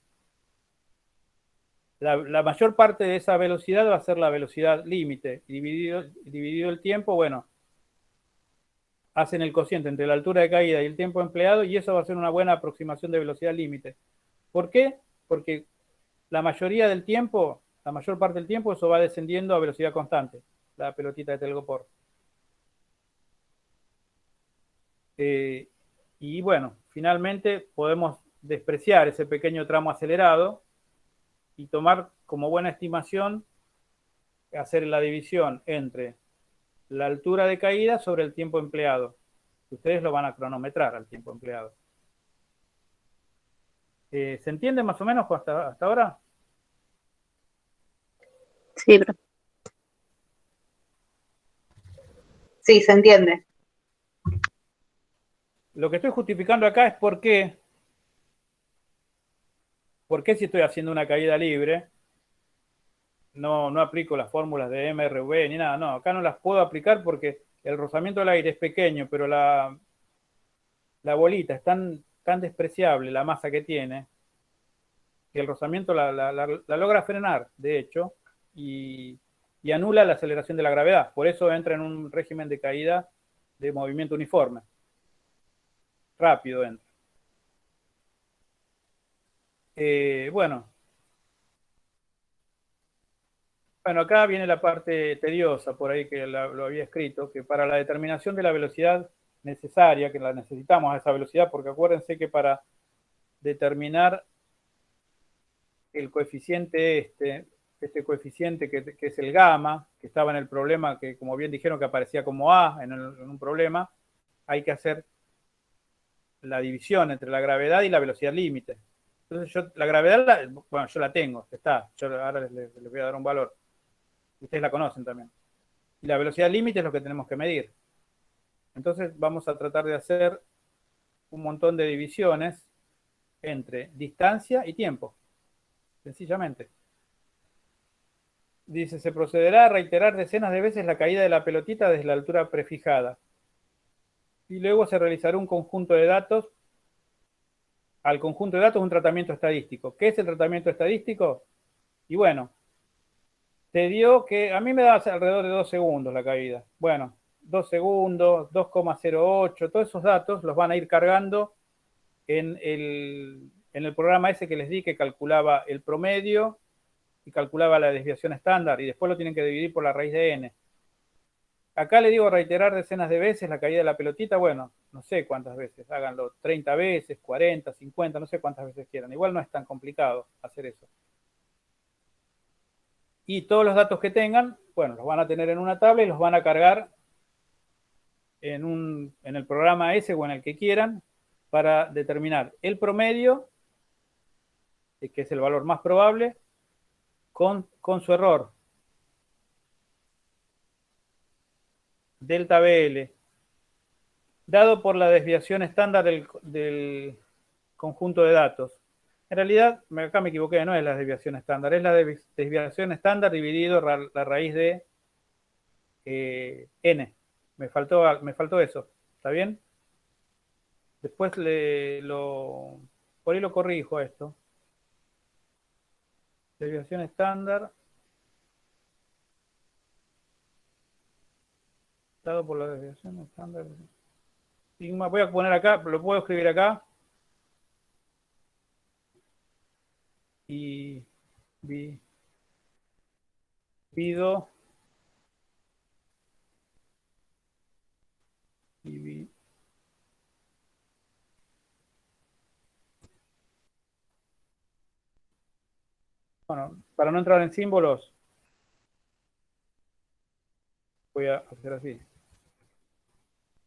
la mayor parte de esa velocidad va a ser la velocidad límite. Dividido el tiempo, bueno, hacen el cociente entre la altura de caída y el tiempo empleado y eso va a ser una buena aproximación de velocidad límite. ¿Por qué? Porque la mayoría del tiempo, la mayor parte del tiempo, eso va descendiendo a velocidad constante, la pelotita de telgopor. Y bueno, finalmente podemos despreciar ese pequeño tramo acelerado y tomar como buena estimación hacer la división entre la altura de caída sobre el tiempo empleado. Ustedes lo van a cronometrar al tiempo empleado. ¿Se entiende más o menos hasta ahora? Sí, profe. Sí, se entiende. Lo que estoy justificando acá es por qué si estoy haciendo una caída libre, no aplico las fórmulas de MRV ni nada, no, acá no las puedo aplicar porque el rozamiento del aire es pequeño, pero la bolita es tan despreciable, la masa que tiene, que el rozamiento la logra frenar, de hecho, y anula la aceleración de la gravedad. Por eso entra en un régimen de caída de movimiento uniforme. Rápido entra. Bueno, acá viene la parte tediosa, por ahí que lo había escrito, que para la determinación de la velocidad necesaria, que la necesitamos a esa velocidad, porque acuérdense que para determinar el coeficiente este coeficiente que es el gamma, que estaba en el problema, que como bien dijeron que aparecía como A en un problema, hay que hacer la división entre la gravedad y la velocidad límite. Entonces yo la gravedad, yo la tengo, está, yo ahora les voy a dar un valor. Ustedes la conocen también. Y la velocidad límite es lo que tenemos que medir. Entonces vamos a tratar de hacer un montón de divisiones entre distancia y tiempo. Sencillamente. Dice, se procederá a reiterar decenas de veces la caída de la pelotita desde la altura prefijada. Y luego se realizará un conjunto de datos. Al conjunto de datos un tratamiento estadístico. ¿Qué es el tratamiento estadístico? Y bueno, te dio que a mí me da alrededor de 2 segundos la caída. Bueno, 2 segundos, 2,08, todos esos datos los van a ir cargando en el programa ese que les di, que calculaba el promedio y calculaba la desviación estándar, y después lo tienen que dividir por la raíz de n. Acá le digo reiterar decenas de veces la caída de la pelotita, bueno, no sé cuántas veces, háganlo 30 veces, 40, 50, no sé cuántas veces quieran. Igual no es tan complicado hacer eso. Y todos los datos que tengan, bueno, los van a tener en una tabla y los van a cargar en el programa ese o en el que quieran para determinar el promedio, que es el valor más probable, con su error. Delta BL, dado por la desviación estándar del conjunto de datos. En realidad, acá me equivoqué, no es la desviación estándar, es la desviación estándar dividido la raíz de n. Me faltó eso, ¿está bien? Después por ahí lo corrijo esto. Desviación estándar dado por la desviación estándar. Sigma, voy a poner acá, lo puedo escribir acá. Y pido bueno, para no entrar en símbolos, voy a hacer así.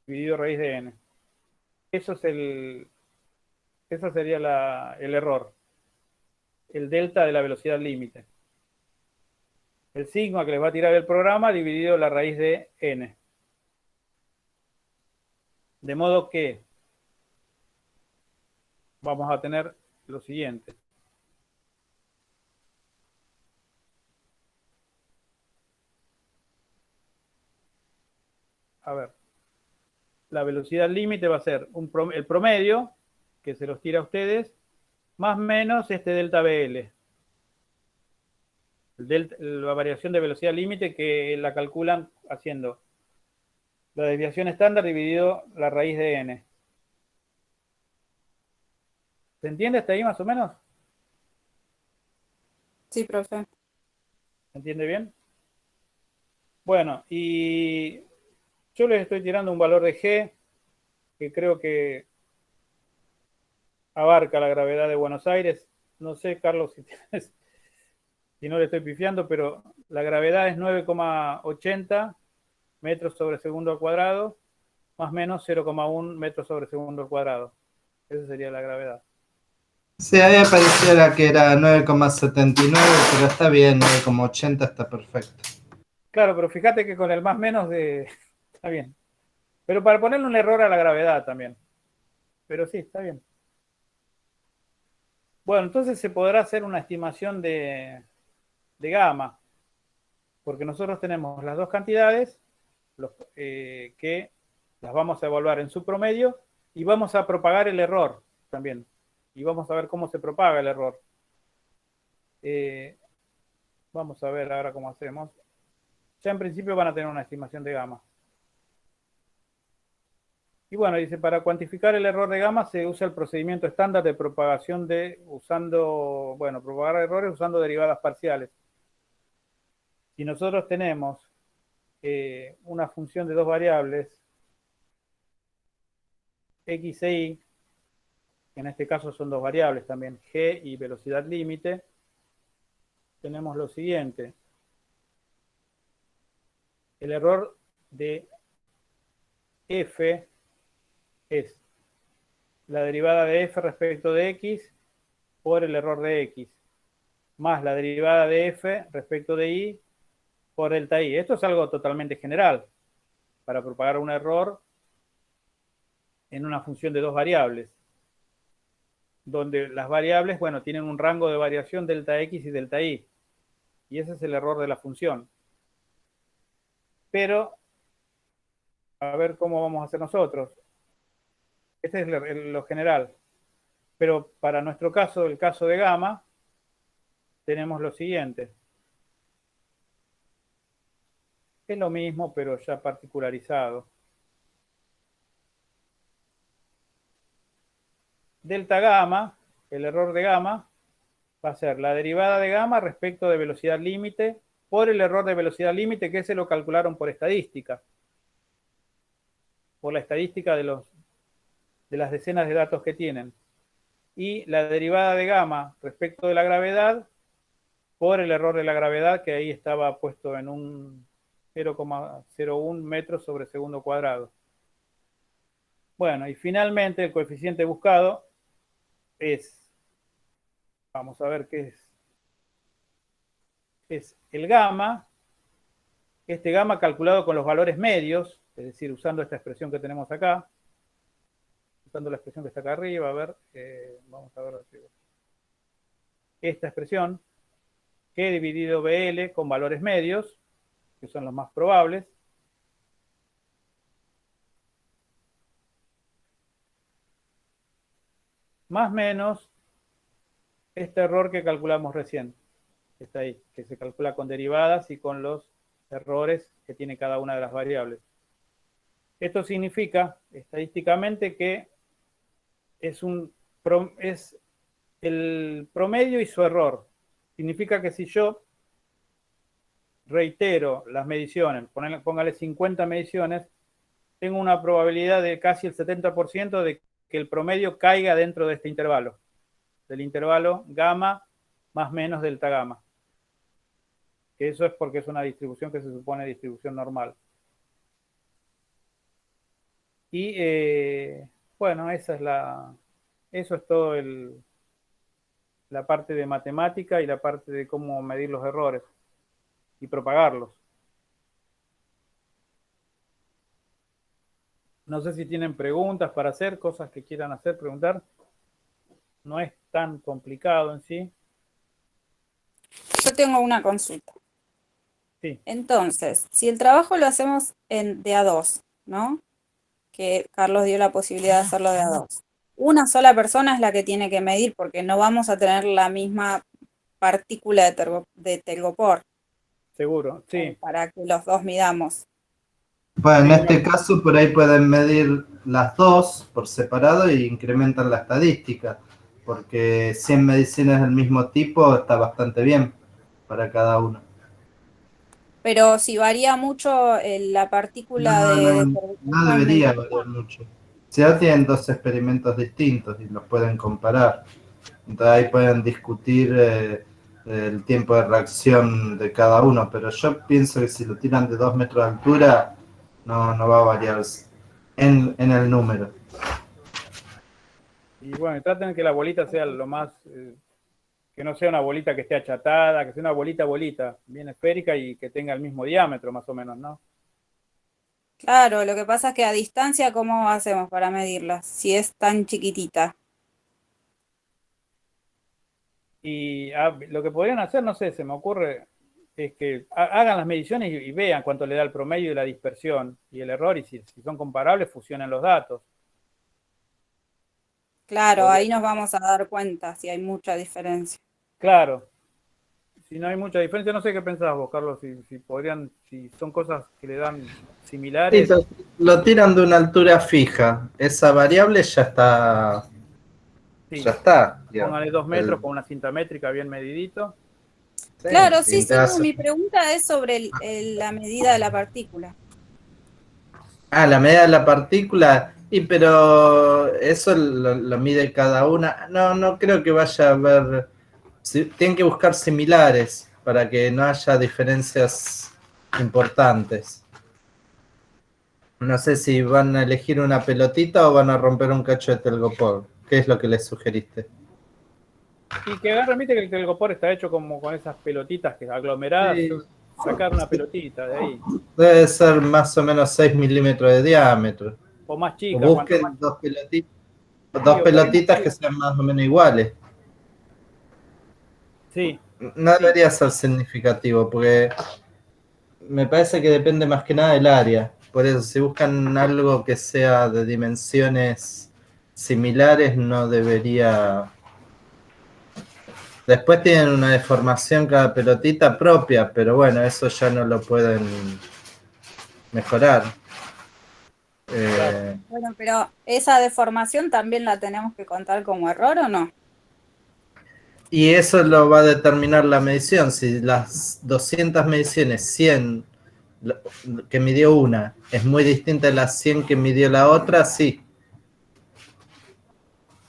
Dividido raíz de n. Eso sería el error. El delta de la velocidad límite. El sigma que les va a tirar el programa dividido la raíz de n. De modo que vamos a tener lo siguiente. A ver. La velocidad límite va a ser el promedio, que se los tira a ustedes, más menos este delta BL. La variación de velocidad límite que la calculan haciendo la desviación estándar dividido la raíz de n. ¿Se entiende hasta ahí más o menos? Sí, profe. ¿Se entiende bien? Bueno, y yo les estoy tirando un valor de G que creo que abarca la gravedad de Buenos Aires. No sé, Carlos, si no le estoy pifiando, pero la gravedad es 9,80 metros sobre segundo al cuadrado, más o menos 0,1 metros sobre segundo al cuadrado. Esa sería la gravedad. Sí, a mí me pareciera que era 9,79, pero está bien, 9,80 está perfecto. Claro, pero fíjate que con el más menos está bien. Pero para ponerle un error a la gravedad también. Pero sí, está bien. Bueno, entonces se podrá hacer una estimación de gamma, porque nosotros tenemos las dos cantidades que las vamos a evaluar en su promedio y vamos a propagar el error también. Y vamos a ver cómo se propaga el error. Vamos a ver ahora cómo hacemos. Ya en principio van a tener una estimación de gamma. Y bueno, dice, para cuantificar el error de gamma se usa el procedimiento estándar de propagación propagar errores usando derivadas parciales. Si nosotros tenemos una función de dos variables, x e y, en este caso son dos variables también, g y velocidad límite, tenemos lo siguiente. El error de f es la derivada de f respecto de x por el error de x, más la derivada de f respecto de y por delta y. Esto es algo totalmente general para propagar un error en una función de dos variables, donde las variables, bueno, tienen un rango de variación delta x y delta y ese es el error de la función. Pero, a ver cómo vamos a hacer nosotros. Este es lo general. Pero para nuestro caso, el caso de gamma, tenemos lo siguiente. Es lo mismo, pero ya particularizado. Delta gamma, el error de gamma, va a ser la derivada de gamma respecto de velocidad límite por el error de velocidad límite, que se lo calcularon por estadística. Por la estadística de las decenas de datos que tienen. Y la derivada de gamma respecto de la gravedad por el error de la gravedad, que ahí estaba puesto en un 0,01 metros sobre segundo cuadrado. Bueno, y finalmente el coeficiente buscado es, vamos a ver qué es. Es el gamma, este gamma calculado con los valores medios, es decir, usando esta expresión que tenemos acá, usando la expresión que está acá arriba, a ver, vamos a ver arriba. Esta expresión, G dividido BL con valores medios, que son los más probables, más menos este error que calculamos recién, que está ahí, que se calcula con derivadas y con los errores que tiene cada una de las variables. Esto significa, estadísticamente, que es el promedio y su error. Significa que si yo reitero las mediciones, póngale 50 mediciones, tengo una probabilidad de casi el 70% de que el promedio caiga dentro de este intervalo, del intervalo gamma más menos delta gamma. Que eso es porque es una distribución que se supone distribución normal. Y bueno, eso es todo la parte de matemática y la parte de cómo medir los errores y propagarlos. No sé si tienen preguntas para hacer, cosas que quieran hacer, preguntar. No es tan complicado en sí. Yo tengo una consulta. Sí. Entonces, si el trabajo lo hacemos de a dos, ¿no? Que Carlos dio la posibilidad de hacerlo de a dos. Una sola persona es la que tiene que medir porque no vamos a tener la misma partícula de telgopor. Seguro, sí. Para que los dos midamos. Bueno, en este caso por ahí pueden medir las dos por separado e incrementan la estadística, porque 100 mediciones del mismo tipo está bastante bien para cada uno. Pero si varía mucho la partícula no debería variar mucho. Si ya tienen dos experimentos distintos y los pueden comparar, entonces ahí pueden discutir el tiempo de reacción de cada uno, pero yo pienso que si lo tiran de 2 metros de altura, no va a variar en el número. Y bueno, traten que la bolita sea lo más, que no sea una bolita que esté achatada, que sea una bolita, bien esférica y que tenga el mismo diámetro más o menos, ¿no? Claro, lo que pasa es que a distancia, ¿cómo hacemos para medirla? Si es tan chiquitita. Y lo que podrían hacer, no sé, se me ocurre, es que hagan las mediciones y vean cuánto le da el promedio y la dispersión y el error, y si son comparables, fusionen los datos. Claro, ahí nos vamos a dar cuenta si hay mucha diferencia. Claro. Si no hay mucha diferencia, no sé qué pensás vos, Carlos, si podrían, si son cosas que le dan similares. Sí, lo tiran de una altura fija. Esa variable ya está. Sí. Ya está. Póngale 2 metros con una cinta métrica bien medidito. Sí, Claro, sí, entonces, no, mi pregunta es sobre la medida de la partícula. la medida de la partícula. Pero eso lo mide cada una. No creo que vaya a haber. Tienen que buscar similares para que no haya diferencias importantes. No sé si van a elegir una pelotita o van a romper un cacho de telgopor. ¿Qué es lo que les sugeriste? Y que remite que el telgopor está hecho como con esas pelotitas que aglomeradas. Sí. Sacar una pelotita de ahí. Debe ser más o menos 6 milímetros de diámetro. O más O chica. busquen Más... dos pelotitas que sean más o menos iguales. Sí. No debería ser significativo, porque me parece que depende más que nada del área. Por eso, si buscan algo que sea de dimensiones similares, no debería. Después tienen una deformación cada pelotita propia, pero bueno, eso ya no lo pueden mejorar. Bueno, pero esa deformación también la tenemos que contar como error, ¿o no? Y eso lo va a determinar la medición. Si las 200 mediciones, 100 que midió una, es muy distinta a las 100 que midió la otra, sí.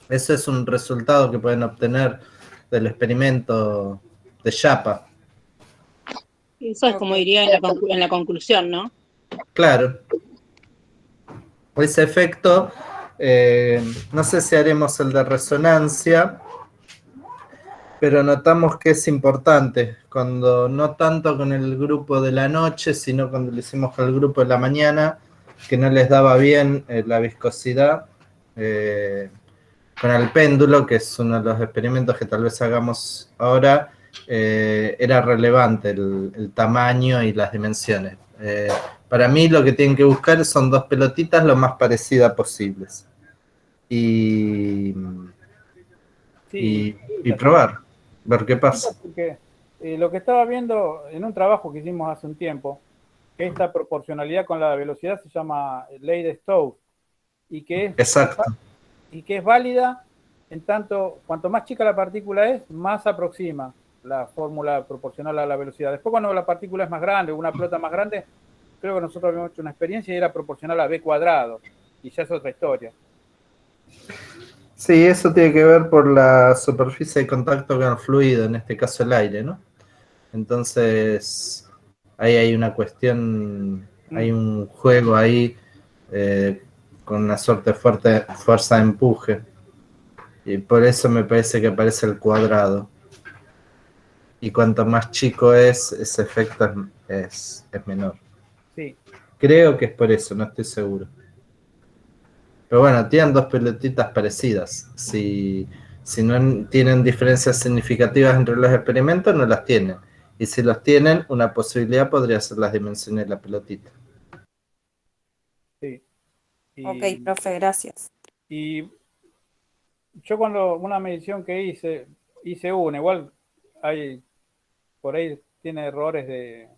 Eso es un resultado que pueden obtener del experimento de Yapa. Eso es como diría en la conclusión, ¿no? Claro. Ese efecto, no sé si haremos el de resonancia, pero notamos que es importante, cuando no tanto con el grupo de la noche, sino cuando lo hicimos con el grupo de la mañana, que no les daba bien la viscosidad, con el péndulo, que es uno de los experimentos que tal vez hagamos ahora, era relevante el tamaño y las dimensiones. Para mí lo que tienen que buscar son dos pelotitas lo más parecidas posibles. Y probar, ver qué pasa. Porque lo que estaba viendo en un trabajo que hicimos hace un tiempo, que esta proporcionalidad con la velocidad se llama ley de Stokes, y que es, exacto, y que es válida en tanto, cuanto más chica la partícula es, más aproxima la fórmula proporcional a la velocidad. Después cuando la partícula es más grande, una pelota más grande, creo que nosotros habíamos hecho una experiencia y era proporcional a b², y ya es otra historia. Sí, eso tiene que ver por la superficie de contacto con el fluido, en este caso el aire, ¿no? Entonces, ahí hay una cuestión, hay un juego ahí con una suerte de fuerza de empuje. Y por eso me parece que aparece el cuadrado. Y cuanto más chico es, ese efecto es menor. Sí. Creo que es por eso, no estoy seguro. Pero bueno, tienen dos pelotitas parecidas. Si no tienen diferencias significativas entre los experimentos, no las tienen. Y si los tienen, una posibilidad podría ser las dimensiones de la pelotita. Sí. Ok, profe, gracias. Y yo cuando una medición que hice una, igual hay, por ahí tiene errores de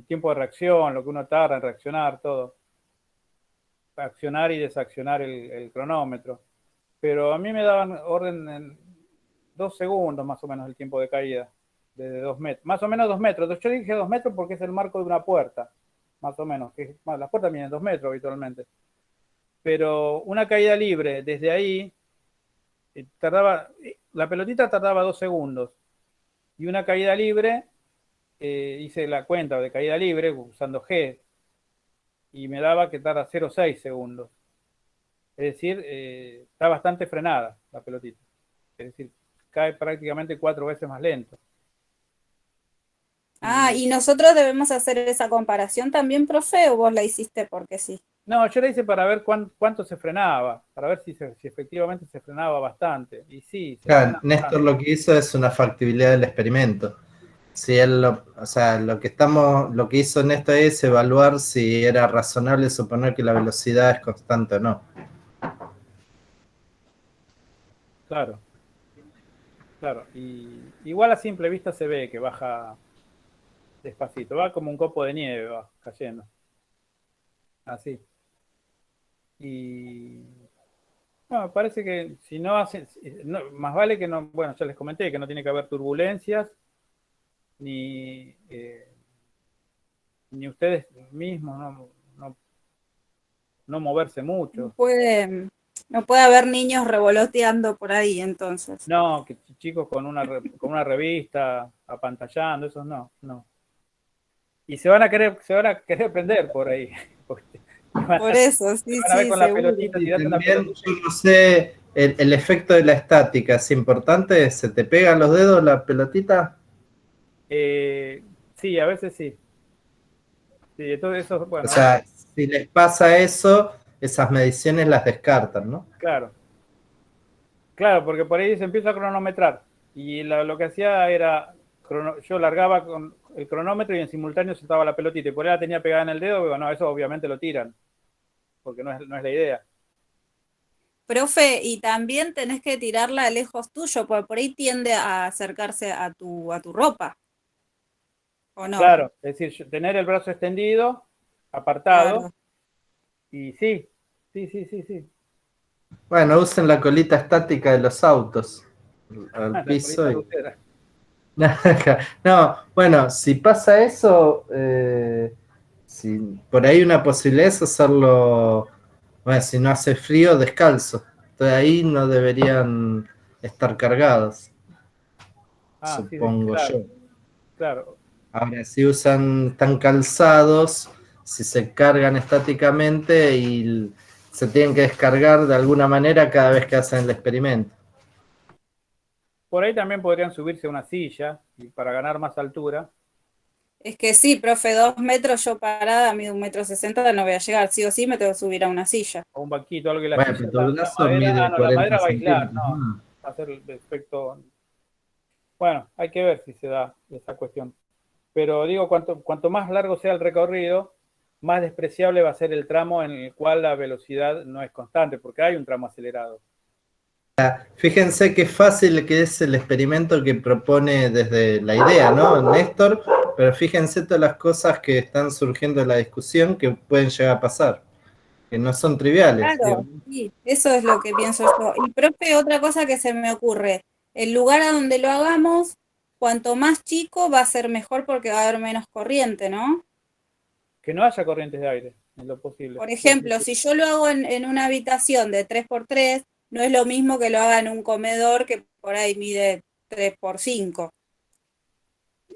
tiempo de reacción, lo que uno tarda en reaccionar, todo. Accionar y desaccionar el cronómetro. Pero a mí me daban orden en 2 segundos más o menos el tiempo de caída, desde 2 metros, más o menos 2 metros. Entonces yo dije 2 metros porque es el marco de una puerta, más o menos. Las puertas miden 2 metros habitualmente. pero una caída libre desde ahí la pelotita tardaba 2 segundos, y una caída libre, hice la cuenta de caída libre usando G, y me daba que tarda 0,6 segundos. Es decir, está bastante frenada la pelotita. Es decir, cae prácticamente 4 veces más lento. Ah, ¿y nosotros debemos hacer esa comparación también, profe, o vos la hiciste porque sí? No, yo la hice para ver cuánto se frenaba, para ver si efectivamente se frenaba bastante. Y sí, se Claro, frena Néstor bastante. lo que hizo es una factibilidad del experimento. Si él o sea, lo que hizo Néstor es evaluar si era razonable suponer que la velocidad es constante o no. Claro, claro. Y igual a simple vista se ve que baja despacito, va como un copo de nieve, va cayendo. Así. Y no, parece que si no hacen, más vale que no, bueno, ya les comenté que no tiene que haber turbulencias, ni ustedes mismos no moverse mucho. No puede haber niños revoloteando por ahí, entonces. No, que chicos con una revista apantallando, esos no. Y se van a querer prender por ahí. Por eso, sí, van a ver sí, con la seguro. pelotita, Y tirando una también, pelotita. yo no sé, el efecto de la estática es importante. ¿Se te pegan los dedos la pelotita? Sí, a veces sí. Sí, entonces eso, bueno. O sea, si les pasa eso, esas mediciones las descartan, ¿no? Claro. Claro, porque por ahí se empieza a cronometrar. Y lo que hacía era, yo largaba con el cronómetro y en simultáneo soltaba la pelotita. Y por ahí la tenía pegada en el dedo, bueno, eso obviamente lo tiran. Porque no es la idea. Profe, y también tenés que tirarla lejos tuyo, porque por ahí tiende a acercarse a tu ropa. ¿O no? Claro, es decir, tener el brazo extendido, apartado. Claro. Y sí. Bueno, usen la colita estática de los autos al piso. No, bueno, si pasa eso, si por ahí una posibilidad es hacerlo, bueno, si no hace frío, descalzo. Entonces ahí no deberían estar cargados, supongo yo. Claro. Ahora, si están calzados, si se cargan estáticamente y se tienen que descargar de alguna manera cada vez que hacen el experimento. Por ahí también podrían subirse a una silla y para ganar más altura. Es que sí, profe, 2 metros yo parada, mido 1,60 m, no voy a llegar. Sí o sí me tengo que subir a una silla. O un banquito, algo que la Bueno, silla, pero tu brazo mide la 40 madera va a aislar, centímetros. no, va a hacer el efecto. Bueno, hay que ver si se da esa cuestión. Pero digo, cuanto más largo sea el recorrido, más despreciable va a ser el tramo en el cual la velocidad no es constante, porque hay un tramo acelerado. Fíjense qué fácil que es el experimento que propone desde la idea, ¿no, Néstor? Pero fíjense todas las cosas que están surgiendo en la discusión que pueden llegar a pasar, que no son triviales. Claro, sí, eso es lo que pienso yo. Y profe, otra cosa que se me ocurre, el lugar a donde lo hagamos, cuanto más chico va a ser mejor porque va a haber menos corriente, ¿no? Que no haya corrientes de aire, en lo posible. Por ejemplo, si yo lo hago en una habitación de 3x3, no es lo mismo que lo haga en un comedor que por ahí mide 3x5.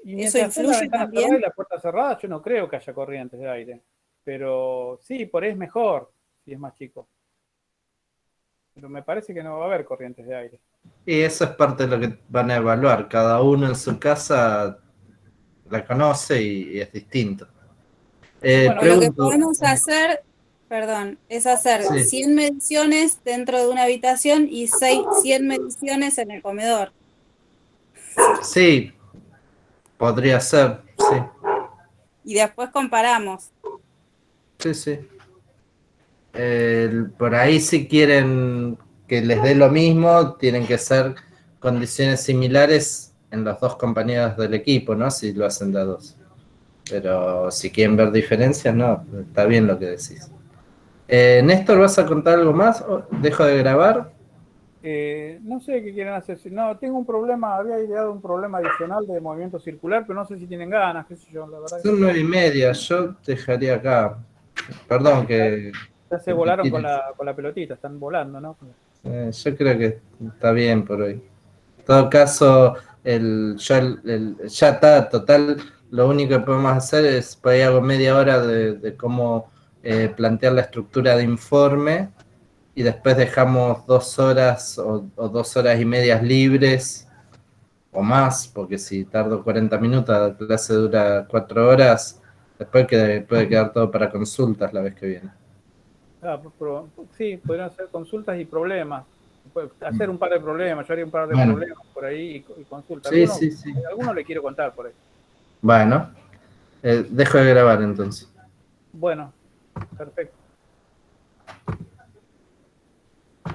Y ¿Eso mientras influye la ventana también? cerrada y la puerta cerrada, yo no creo que haya corrientes de aire. Pero sí, por ahí es mejor si es más chico. Pero me parece que no va a haber corrientes de aire. Y eso es parte de lo que van a evaluar. Cada uno en su casa la conoce y es distinto. Bueno, lo que podemos hacer, perdón, es hacer 100 mediciones dentro de una habitación y 100 mediciones en el comedor. Sí, podría ser, sí. Y después comparamos. Sí. Por ahí si quieren que les dé lo mismo, tienen que ser condiciones similares en los dos compañeros del equipo, ¿no? Si lo hacen de a dos. Pero si quieren ver diferencias, no, está bien lo que decís. Néstor, ¿vas a contar algo más? ¿Dejo de grabar? No sé qué quieren hacer. No, tengo un problema, había ideado un problema adicional de movimiento circular, pero no sé si tienen ganas, qué sé yo, la verdad. Son 9:30, yo dejaría acá. Perdón que... Ya se volaron con la pelotita, están volando, ¿no? Yo creo que está bien por hoy. En todo caso, ya está, total, lo único que podemos hacer es, por ahí hago media hora de cómo plantear la estructura de informe y después dejamos 2 horas o 2 horas y medias libres o más, porque si tardo 40 minutos, la clase dura 4 horas, después puede quedar todo para consultas la vez que viene. Sí, podrían hacer consultas y problemas. Hacer un par de problemas, yo haría un par de Bueno. problemas por ahí y consultas. Sí. Algunos le quiero contar por ahí. Bueno, dejo de grabar entonces. Bueno, perfecto.